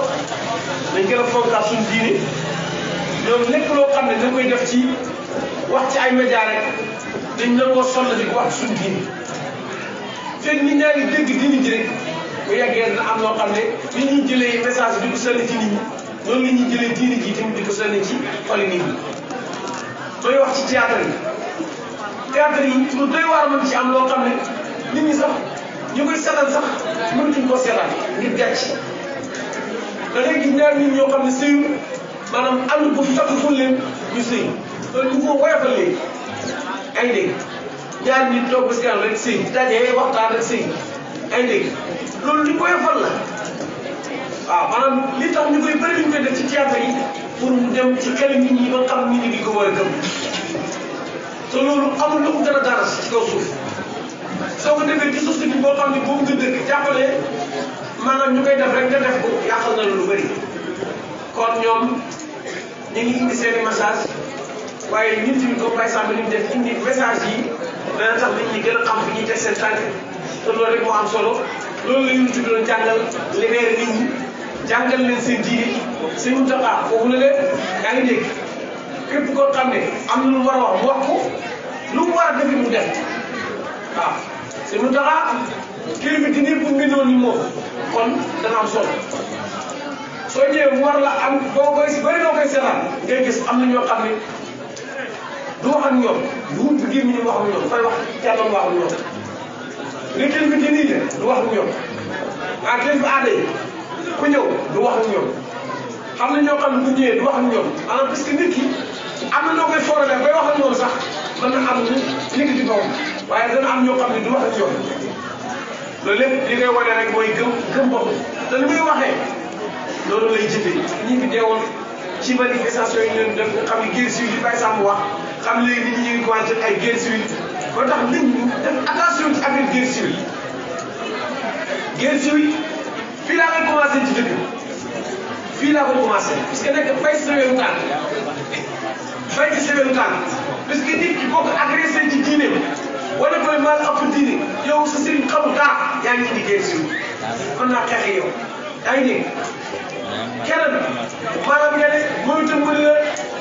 dañ gën a fonkaat suñu diine ñoom lépp loo xam ne dañ koy def ci wax ci ay média rek dañ nangoo sonn di ko wax ci suñu diine fekk nit ñaa ngi dégg diine ji rek bu yeggee dina am loo xam ne nit ñi jëlee message bi di ko sànni ci nit ñi noonu la ñuy jëlee diine ji tamit di ko sànni ci xoli nit ñi. mooy wax ci théâtre yi lu doy waar mën ci am loo xam ne nit ñi sax ñu koy seetaan sax mënatuñ koo seetaan ngir gàcc da ngay gis ñaar nit ñoo xam ne sëyu maanaam ànd bu takkul leen ñu sëy loolu ñu ko woyofal léegi ay dégg ñaar nit toog ba si kanam rek sëy dajee waxtaan rek sëy ay dégg loolu li woyofal la waaw maanaam li tax ñu koy bëri ñu koy def ci théâtre yi pour mu dem ci xel nit ñi ba xam nit ñi di ko war a gëm te loolu amul lu ko gën a dara ci kaw suuf soo ko defee ci société boo xam ne boobu nga dëkk jàppale maanaam ñu koy def rek nga def ko yàqal na lu bëri kon ñoom ñu ngi indi seen i message waaye ñun tamit comme par exemple li ñu def indi message yi dana tax nit ñi gën a xam fi ñuy teg seen tànk te loolu rek moo am solo loolu la ñu tudd doon jàngal libéré nit ñi jàngal leen seen diine seen mutaxaa foofu la leen yaa ngi dégg képp koo xam ne am na lu mu war a wax mu wax ko lu mu war a defi mu def waaw seen mutaxaa kilifa di nii pour nga ñëw ni moom kon dana am solo soo ñëwee mu war la am boo koy bëri doo koy seetaan ngay gis am na ñoo xam ne du wax ak ñoom du wut gémmiñ ñu wax ak ñoom dafay wax jàllam wax ak ñoom nga kilifa di nii de du wax ak ñoom ah kilifa aada yi ku ñëw du wax ak ñoom xam na ñoo xam ne bu ñëwee du wax ak ñoom maanaam parce que nit ki am na noo koy foorale bay wax ak ñoom sax mën na am nit di boppam waaye dana am ñoo xam ne du wax ak ñoom loolu lépp li ngay wane rek mooy gëm bopp te li muy waxee loolu lay jëfee ñi fi deewoon ci manifestation yi ñu leen def nga xam ne guerre civile yi Baye Samb wax xam léegi nit ñi ñu ngi commencé ay guerre civile ba tax nit ñi def attention ci affaire guerre civile guerre civile fii laa koy commencé ci dëkk fii laa koy commencé parce que nekk bay si sewelu tànk bay ci sewelu tànk parce que nit ki boo ko agressé ci diineem wala koy mal ëpp diine yow sa sëriñ xamul dara yaa ngi indi guerre civile mën naa xeex yow yaa ngi dégg keneen maanaam nga ne moom itam mu ne la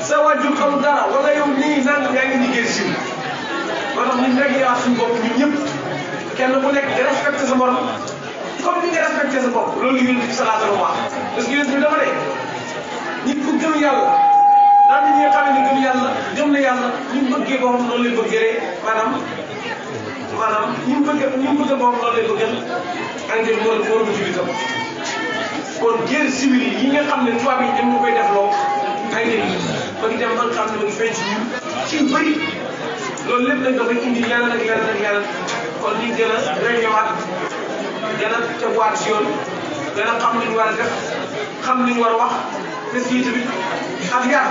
sa wàjju xamul dara wala yow nii naan yaa ngi indi guerre civile moo tax ñun rek yaa suñu bopp ñun ñëpp kenn ku nekk nga respecté sa morom comme ni nga respecté sa bopp loolu yonent bi sallallahu alayhi wa sallam parce que yonent bi dafa ne nit ku gëm yàlla ndax nit ñi nga xam ne gëm yàlla gëm na yàlla ñu bëggee boppam noonu lay bëggee maanaam ñu bëgg boppam noonu lay bëggal engrais bi loolu moo ci bitam kon guerre civile yi nga xam ne tubaab yi dem ñu koy defloo ay nit ba ngi dem ba nga xam ne ba ngi feeñ ci ñun ci yu bëri loolu lépp nag dafay indi yeneen ak yeneen ak yeneen kon ñu gën a réññewaat gën a teguwaat si yoon gën a xam li ñu war a def xam li ñu war a wax bés yi tamit ak yar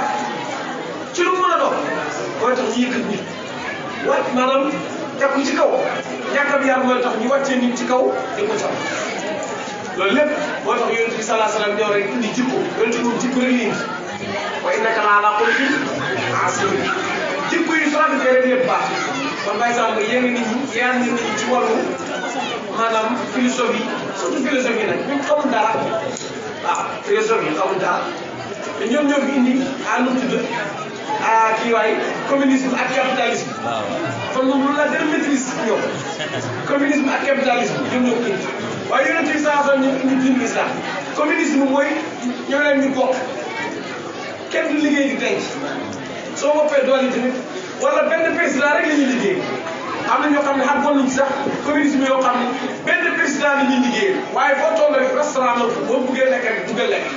ci lu mu mën a doon mooy tax ñu yëkkat nit wàcc maanaam teg ko ci kaw ñàkk ab yar mooy tax ñu wàccee nit ci kaw di ko caw loolu lépp moo tax yonent bi salaa salaam ñëw rek indi jikko yonent bi moom jikko rek la indi wa innaka la ala xuluqin aziim jikko yi soo defee rek lépp baax kon par exemple yéen nit ñi yar nit ñi ci wàllu maanaam philosophie surtout philosophie nag ñun xamul dara waaw philosophie xamul dara te ñoom ñoo fi indi nu mu tudd kii waay communisme ak capitalisme kon moom loolu la gën a maîtrise ñoom communisme ak capitalisme ñoom ñoo ko indi waaye yonent bi saa soxna ñu indi diine islam communisme mooy ñoo leen ñu bokk kenn du liggéey di denc soo boppee doole tamit wala benn président rek la ñuy liggéey am na ñoo xam ne xam nañ ci sax communisme yoo xam ne benn président la ñuy liggéey waaye boo toog rek restaurant la boo buggee lekk rek dugal lekk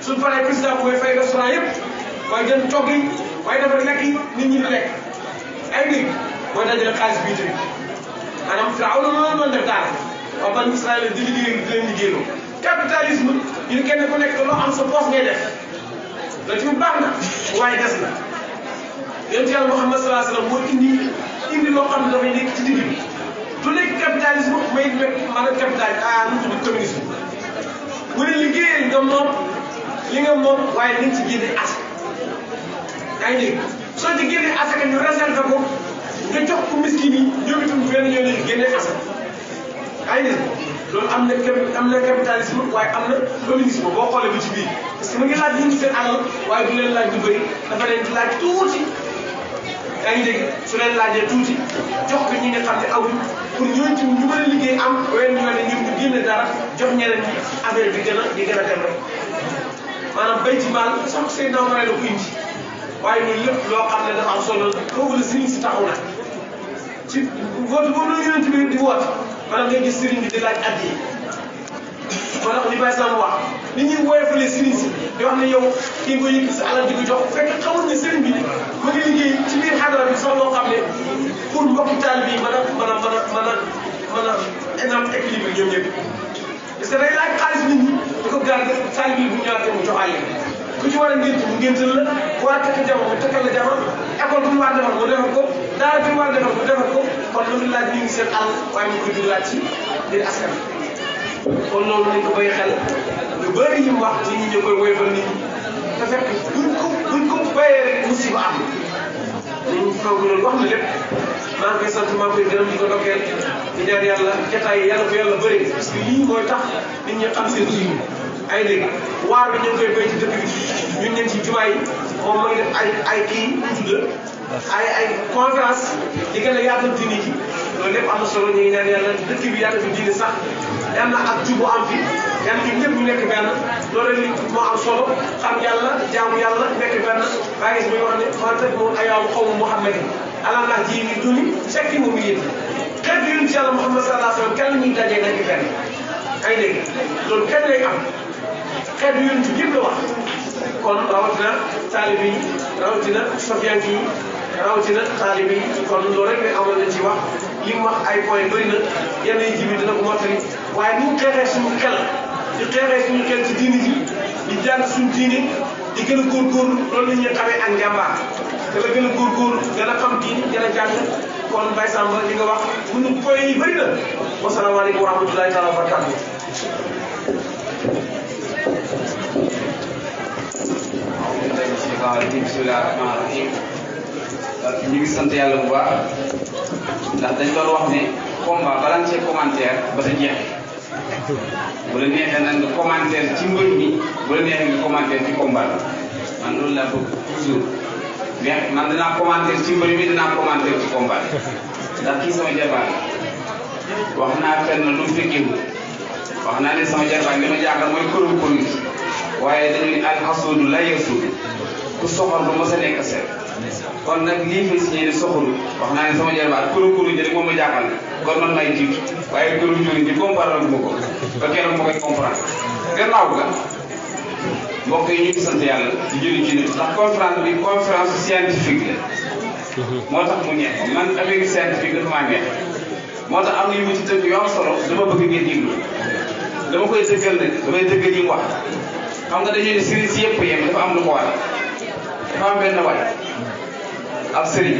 suñ paree président bu may fay restaurant yëpp waaye gën togg yi waaye dafa lekk yi nit ñi di lekk ay dégg mooy dajale xaalis bii tamit maanaam Firawna loolu doon def daal waaw ban Israël di liggéey di leen liggéeyloo capitalisme ñu ne kenn ku nekk loo am sa poche ngay def loolu tamit baax na waaye des na yonent Yàlla Muhammad sallallahu alayhi wa sallam moo indi loo xam ne dafay nekk ci digg bi du nekk capitalisme may maanaam capital nu mu tudd communisme mu ne liggéeyal nga moom li nga moom waaye nañ ci génne asaka yaa ngi dégg soo ci génne asaka ñu réservé ko nga jox ko miskin yi ñoom itam benn ñoo leen génne asaka yaa ngi dégg loolu am na capitalisme waaye am na communisme boo xoolee ba ci biir parce que mu ngi laaj ñu ngi seen alal waaye du leen laaj lu bëri dafa leen di laaj tuuti yaa ngi dégg su leen laajee tuuti jox ko ñi nga xam ne awuñ pour ñooñu ci ñu mën a liggéey am wenn ñoo ne ñun ñu génne dara jox ñeneen ñi affaire bi gën a dem rek maanaam bay ci maal sax seen naw la ko indi waaye loolu lépp loo xam ne dafa am solo foofu la sëriñ si taxaw na ci woote boobu la yonent bi di woote maanaam ngay gis sëriñ bi di laaj addi yi moo tax li Baye Sam wax nit ñuy woyofalee sëriñ si di wax ne yow kii nga yëkk sa alal di ko jox fekk xamul ne sëriñ bi mu ngi liggéey ci biir xadara bi sax loo xam ne pour mbokki taal bi mën a exemple équilibre ñoom ñëpp parce que day laaj xaalis nit ñi di ko garder taal bi bu ñëwaatee mu joxaale ku ci war a ngént mu ngéntal la ku war a takk jabar mu takkal la jabar école bu mu war a defar mu defar ko daara bi mu war a defar mu defar ko kon lu mu laaj ñu ngi seen àll waaye mu koy dugalaat ci biir askan kon loolu nañ ko bàyyi xel lu bëri yi mu wax nit ñi ñoo koy woyofal nit ñi te fekk buñ ko bàyyee rek musiba am dañ foog loolu wax na lépp maa ngi koy sant maa ngi koy gërëm di ko dokkeel di ñaan yàlla jotaay yi yàlla ko yàlla bëri parce que lii mooy tax nit ñi xam seen diine ay dégg waar bi ñu ngi koy béy ci dëkk bi ñun ñeen ci jumaa yi moom mooy def ay kii ñu tudd ay conférence di gën a yaatal diine ji loolu lépp am na solo ñu ngi ñaan yàlla dëkk bi yàlla fi diine sax yàlla ak jubu am fi yàlla ñun ñëpp ñu nekk benn loolu rek moo am solo xam yàlla jaamu yàlla nekk benn baa gis muy wax ne man rek moom ayaamu xawmu Muhammad ala ndax ji ni duni fekki moom yéen xeet yonent ci yàlla Muhammad sallallahu alayhi wa sallam kenn ñuy dajee nekk benn ay dégg loolu kenn lay am xeet yonent yëpp la wax kon rawatina taalibe yi rawatina sofiyanke yi rawatina taalibe yi kon loolu rek ne amoon nañ ci wax li mu wax ay point bëri na yenn yi ji bi dina ko mottali waaye ni ñu xeexee suñu xel di xeexee suñu xel ci diini ji di jàng suñu diini di gën a góorgóorlu loolu la ñuy xamee ak njàmbaar te la gën a góorgóorlu gën a xam diini gën a jàng kon Baye Samba li nga wax mënu point yi bëri na wasalaamaaleykum wa rahmatulahi taala wa barakatuh bismillaahi rahmaani rahiim ñu ngi sant yàlla bu baax ndax dañ doon wax ne combat balaa nga cee commentaire ba sa jeex bu la neexee nag nga commentaire ci mbër mi bu la neexee nga commentaire ci combat bi man loolu laa bëgg toujours mais man dinaa commentaire ci mbër mi dinaa commentaire ci combat bi ndax kii sama jarbaat wax naa fenn lu mu fekkee wax naa ne sama jarbaat li ma jaaxal mooy kuréel waaye dañu ne alxasuudu la yasuudu ku soxor du mos a nekk seet kon nag lii fay signé ne soxoru wax naa ne sama jarbaat kuru ji rek moom ma jaaxal kon man may jiitu waaye kuru ji comprendre ma ko ba keroog ma koy comprendre gannaaw ga mbokk yi ñu ngi sant yàlla di julli ci nit ndax conférence bi conférence scientifique la moo tax mu neex man affaire scientifique dafa maa neex moo tax am na yu ma ci tënk yu am solo dama bëgg ngeen déglu dama koy dëggal nag damay dëggal yi mu wax xam nga dañu ne sëriñ si yëpp yem dafa am lu ko war dafa am benn waay ab sëriñ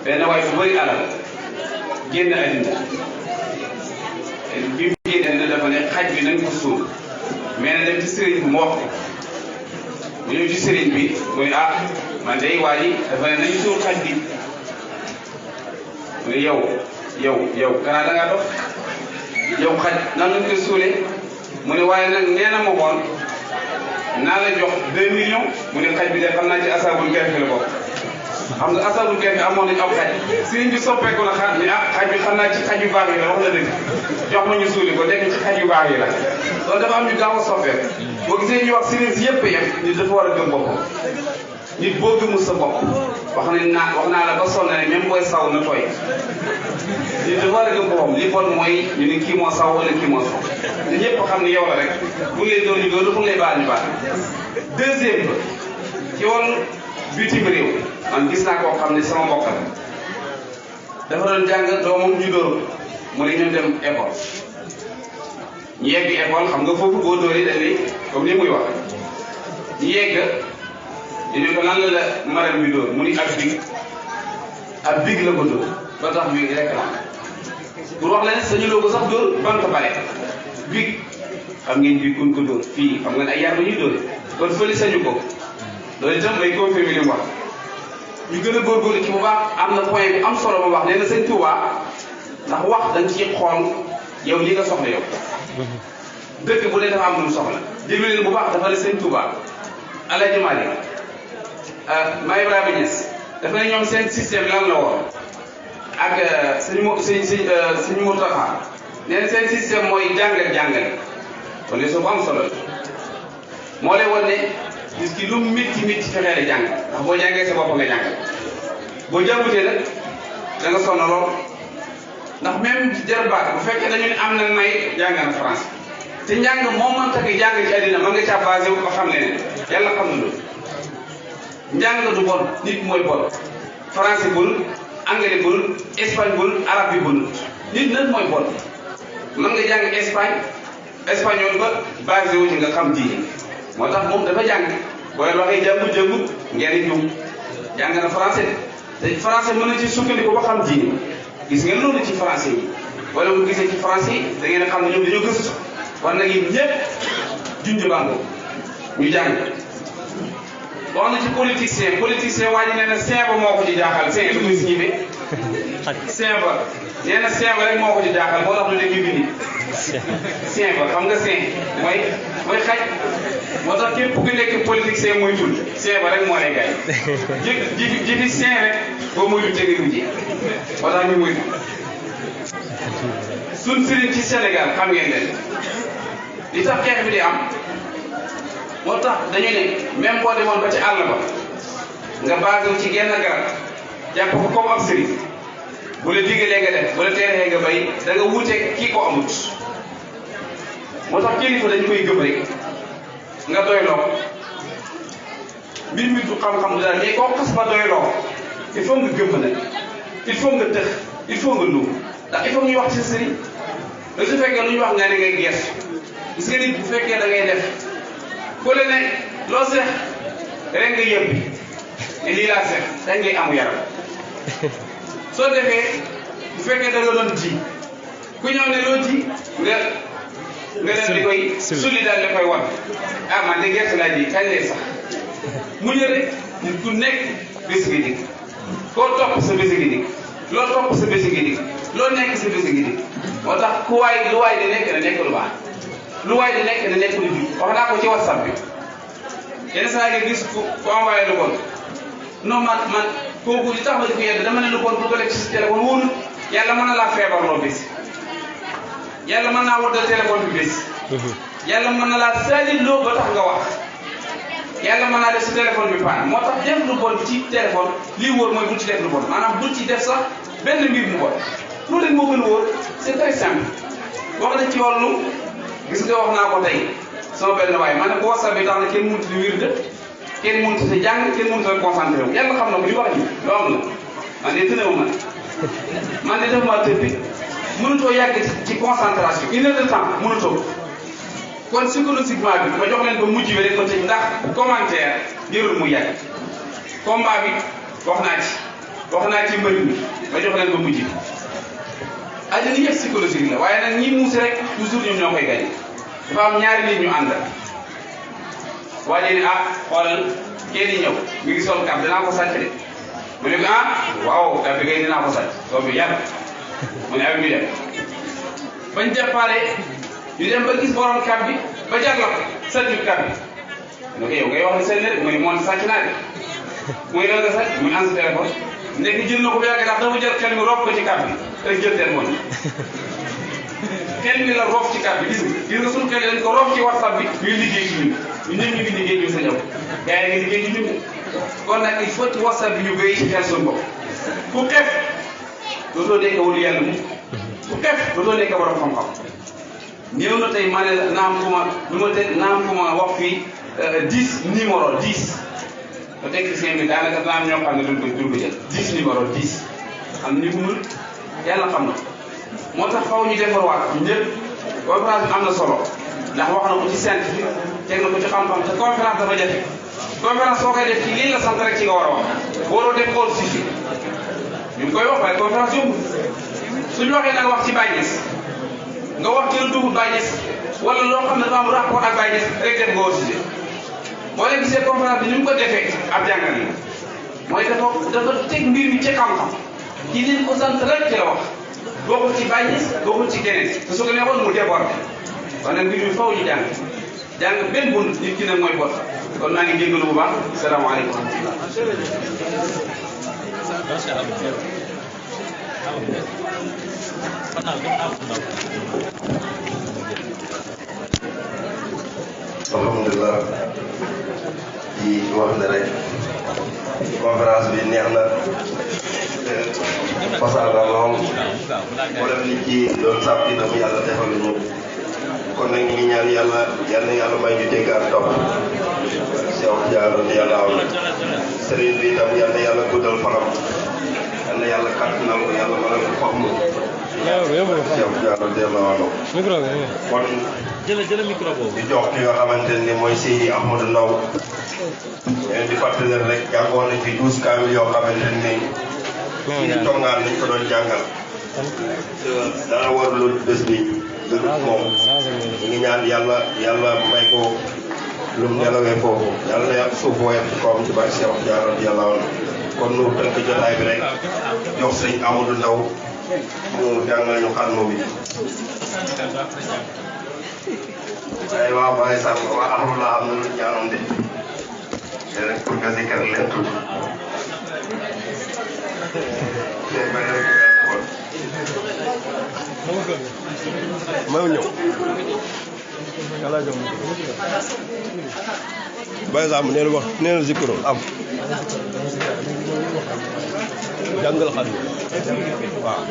benn waay bu bëri alal génn àddina bi mu génn àddina dafa ne xaj bi nañ ko suul mais na dem ci sëriñ bi mu wax ko mu ñëw ci sëriñ bi muy man day waa ji dafa ne nañu suul xaj bi mu ne yow kanaa da ngaa dox yow xaj nan lañ koy suulee mu ne waaye nag nee na ma woon naa la jox 2 millions mu ne xaj bi de xam naa ci asaabul gerte la bokk xam nga asaabul gerte amoon nañu aw xaj sëriñ bi soppeeku na xaar ni xaj bi xam naa ci xaj yu baax yi la wax la dëgg jox ma ñu suuli ko nekk ci xaj yu baax yi la loolu dafa am ñu gaaw a soppeeku boo gisee ñu wax sëriñ si yëpp yem nit dafa war a gëm boppam nit boo gëmul sa bopp wax naa la ba sonn ne même booy saw na tooy nit dafa war a gëm boppam li bon mooy ñu ne kii moo saw wala kii moo saw te ñëpp xam ne yow la rek bu lay doon ñu doon bu lay baal ñu baal deuxième ci wàllu bitim réew man gis naa koo xam ne sama mbokk la dafa doon jàng doomam ñu dóor mu ne ñu dem école ñu yegg école xam nga foofu boo dóoree dañ lay comme ni muy wax ñu yegg ñu ne ko lan la maram bi dóor mu ni ab big la ko dóor ba tax bi rek la pour wax leen sañu loo ko sax dóor bant bale big xam ngeen big kuñ ko dóor fii xam ngeen ay yar ba ñuy dóor kon fële sañu ko loolu itam may confirmer li mu wax ñu gën a góorgóorlu ci bu baax am na point bi am solo ma wax nee na sëñ Touba ndax wax dañ ciy xool yow li nga soxla yow dëkk bu ne dafa am lu mu soxla déglu leen bu baax dafa ne sëñ Touba Alaaji Maalik Maam Ibrahima Niass dafa ne ñoom seen système lan la woon ak suñu Moustapha nee na seen système mooy jàngale kon li soo ko am solo moo lay wan ne gis ki lu métti fexee la jàng ndax boo jàngee sa bopp nga jàngal boo jàngutee nag da nga sonn lool ndax même jarbaat bu fekkee dañu ne am na may jàng na France te njàng moom man takk jàng ci àddina mën nga caa basé wu ko xam ne yàlla xam na loolu njàng du bon nit mooy bon français bon anglais bon espagne bon arabe bi bon nit nag mooy bon mën nga jàng espagnol ba basé wu ci nga xam diine moo tax moom dafa jàng booy waxee jàngu ngeen di ñëw jàng na français te français mën na ci sukkandiku ba xam diine gis ngeen loolu ci français yi wala bu gisee ci français yi da ngeen a xam ne ñoom dañoo gëstu war nag yéen ñëpp junj bango ñu jàng wax na ci politicien waa ji nee na Saint ba moo ko ci jaaxal Saint lu muy signifié Saint ba nee na Saint ba rek moo ko ci jaaxal moo tax lu nekk bi nii Saint ba xam nga Saint mooy xaj moo tax képp ku nekk politicien muy tul Saint ba rek moo lay gaay ji Saint rek boo muy tul tegi mujji moo tax ñu muy suñ sëriñ ci Sénégal xam ngeen leen li tax xeex bi di am moo tax dañu ne même boo demoon ba ci àll ba nga basé wu ci genn garab jàpp ko comme ab sëriñ bu la digalee nga def bu la teeree nga bay da nga wuuteeg kii ko amut moo tax kilifa dañ koy gëm rek nga doyloo mbir mi du xam-xam dara mais koo xas ba doyloo il faut nga gëm nag il faut nga tëx il faut nga luum ndax il faut ñuy wax ci sëriñ da su fekkee lu ñu wax nga ne ngay gestu gis nga nit bu fekkee da ngay def ku la ne loo seex rek nga yëbbi ne lii laa seex dañ ngay amu yaram soo defee bu fekkee da nga doon ji ku ñëw ne loo ji nga def di koy sulli daal di koy wan man de gerte laa ji kañ lay sax mu ñëw rek nit ku nekk bés gi dikk koo topp sa bés gi dikk loo topp sa bés gi dikk loo nekk sa bés gi dikk moo tax lu waay di nekk na nekk lu baax lu waay di nekk na nekk lu jub wax naa ko ci whatsapp bi yenn saa nga gis ku envoyé lu bon non man kooku li tax ma di ko yedd dama ne lu bon bu ko def ci sa téléphone wóorul yàlla mën na laa feebarloo bés yàlla mën naa waddal téléphone bi bés yàlla mën na laa saalit loo ba tax nga wax yàlla mën naa def si téléphone bi paan moo tax def lu bon ci téléphone lii wóor mooy bul ci def lu bon maanaam bul ci def sax benn mbir mu bon loolu rek moo gën a wóor c'est très simple wax na ci wàllu gis nga wax naa ko tey sama benn waay ma ne ko WhatsApp bi tax na kenn mënut di wirde kenn mënut a jàng kenn mënut a concentré wu yàlla xam na ko li wax ji loo am la man de tënewu man de def maa tëppi mënutoo yàgg ci concentration 1 heure de temps mënutoo kon psychologiquement bi ma jox leen ba mujj bi rek ma tëj ndax commentaire jërul mu yàgg combat bi wax naa ci mbëri mi ma jox leen ba mujj bi àddina yëpp psychologique la waaye nag ñi muus rek toujours ñoom ñoo koy gañ dafa am ñaari nit ñu ànd waaye ni xoolal kenn ñëw mi ngi sol kab dinaa ko sàcc de mu ne ko waaw kab bi kay dinaa ko sàcc soo bi yàgg mu ne ak ñu dem bañ déparé ñu dem ba gis borom kab bi ba jar la ko sàcc kab bi ne ko yow ngay wax ne seen rek mu ne moom sàcc naa de muy la nga sàcc muy an sa téléphone nekk jël na ko ba yàgg ndax dafa jël xel mi rob ko ci kab bi rek jël téléphone xel mi la rof ci kab bi gis nga suñu xel dañ ko rof ci WhatsApp bi ñuy liggéey ci ñun ñëpp ñu ngi liggéey ñu sa ñëw gars yi ngi liggéey ci ñun kon nag il faut ci WhatsApp bi ñu béy ci xel suñu bopp ku xef dootoo nekk wulu yàlla mu ku xef dootoo nekk borom xam-xam ñëw na tey ma ne naam fu ma wax fii 10 numéro 10 ba technicien bi daanaka naam ñoo xam ne duñ ko jël 10 numéro 10 am ni ko mën yàlla xam na moo tax faw ñu defarwaat ñëpp conférence bi am na solo ndax wax na ko ci scientifique teg na ko ci xam-xam te conférence dafa jafe conférence soo koy def ci lii la sant rek ci nga war a wax waroo def xool si ñu ngi koy wax waaye conférence yombul suñu waxee nag wax ci Baye Niass nga wax ci lu dugg Baye Niass wala loo xam ne dafa am rapport ak Baye Niass rek def nga aussi boo leen gisee conférence bi ni mu ko defee ab jàngal yi mooy dafa teg mbir mi ci xam-xam ci liñ ko sant rek ci la wax bokkul ci Baye Niass bokkul ci keneen te su ko neexoon mu déborde kon nag mbir mi faw ñu jàng benn bunt nit ki nag mooy bot kon maa ngi jégalu bu baax salaamaaleykum. alhamdulilah di wax ne rek conférence bi neex na façon la lool wala nit ci doon sàppi dafa yàlla defal ñu kon nag ñu ngi ñaan yàlla may ñu dégg ak topp Cheikh Diallo yàlla aw sëriñ bi tam yàlla guddal fanam yàlla kàttanal ko yàlla mënal ko foog mu Cheikh Diallo delloo wàllu kon jël micro boobu di jox ki nga xamante ni mooy Seydi Ahmadou Ndaw leen di fàttali rek jàngoon nañ fi 12 kaamil yoo xamante ni fii di tongaan nañ ko doon jàngal dara war loolu bés bi dëgg moom ñu ngi ñaan yàlla may ko lu mu nelawee foofu yàlla na suuf woyof ci kawam ci barke Cheikh Diallo yàlla woon kon nu tënk jotaay bi rek jox sëñ Amadou Ndaw mu jàngal ñu xarnu bi waaye waa Baye Sam waa alhamdulilah am na lu ñaanoon de te rek pour nga zikkar leen tuuti ma ñëw Baye Sam nee na wax nee na zikro am jàngal xam waaw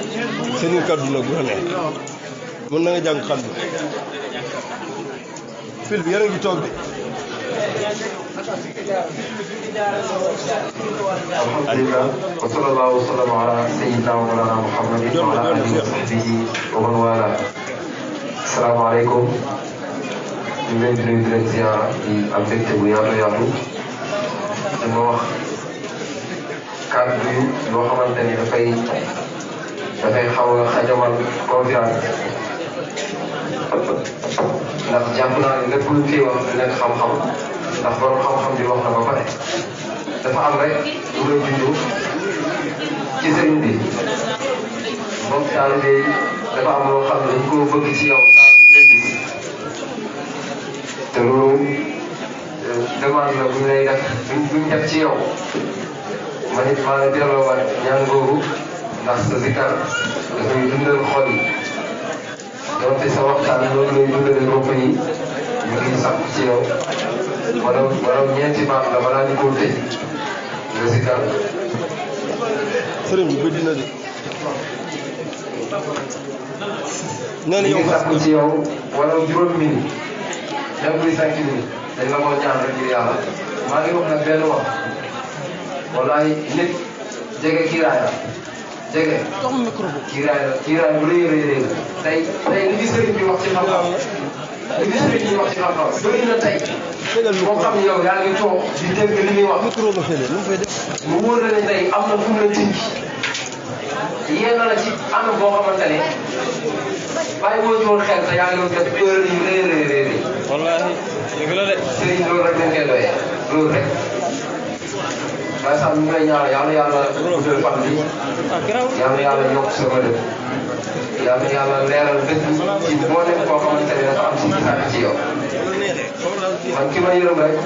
seen kaddu nag bu la neex mën na nga jàng xam fil bi yéen a ngi toog de alhamdulillah wa sallallahu wa sallam ala sayyidina wa mawlana muhammadin wa ala alihi wa sahbihi wa man wala asalaamaaleykum ñu ngi leen di nuyu di leen ziara di am mbégte bu yaatu dama wax kàddu yoo xamante ni dafay xaw a xajamal conférence ndax jàpp naa ne lépp lu kii wax du nekk xam-xam ndax borom xam-xam bi wax na ba pare dafa am rek lu lay junj ci sëriñ bi moom taalibe yi dafa am loo xam ne dañ koo bëgg ci yow saa su ñu gis te loolu demande la bu ñu lay def buñ def ci yow ma nit maa ngi delloowaat ñaan googu ndax sa zikar dafay dundal xol yi donte sa waxtaan loolu lay dundale bopp yi ñu ngi sàkku ci yow wala ñeenti baat la balaa ñu ko tëj nga si kàr. sëriñ bi bëgg na de. nee na yow nga sàkku ci yow wala juróomi minute même buy 5 minutes dañ la ko ñaan rek ngir yàlla maa ngi wax nag benn wax wallaay nit jege kiiraay la jege kiiraay bu rëy rëy tey li fi sëriñ bi wax ci xam-xam li fi sëriñ bi wax ci xam-xam bëri na tey moo xam ne yow yaa ngi toog di dégg li muy wax mu wóor la ne tey am na fu mu la tënk yéen la ci anam boo xamante ne bàyyi boo ci woon xel te yaa ngi doon def heure yu rëy. wallaahi dëgg la de. sëriñ loolu rek lañ koy doyee loolu rek. waaye sax ñu ngi lay ñaanal yàlla guddal fan bi yàlla yokk sa bële yàlla leeral dëkk ci moo nekk koo xamante ne dafa am si ci yow man ki ma yërëm rek.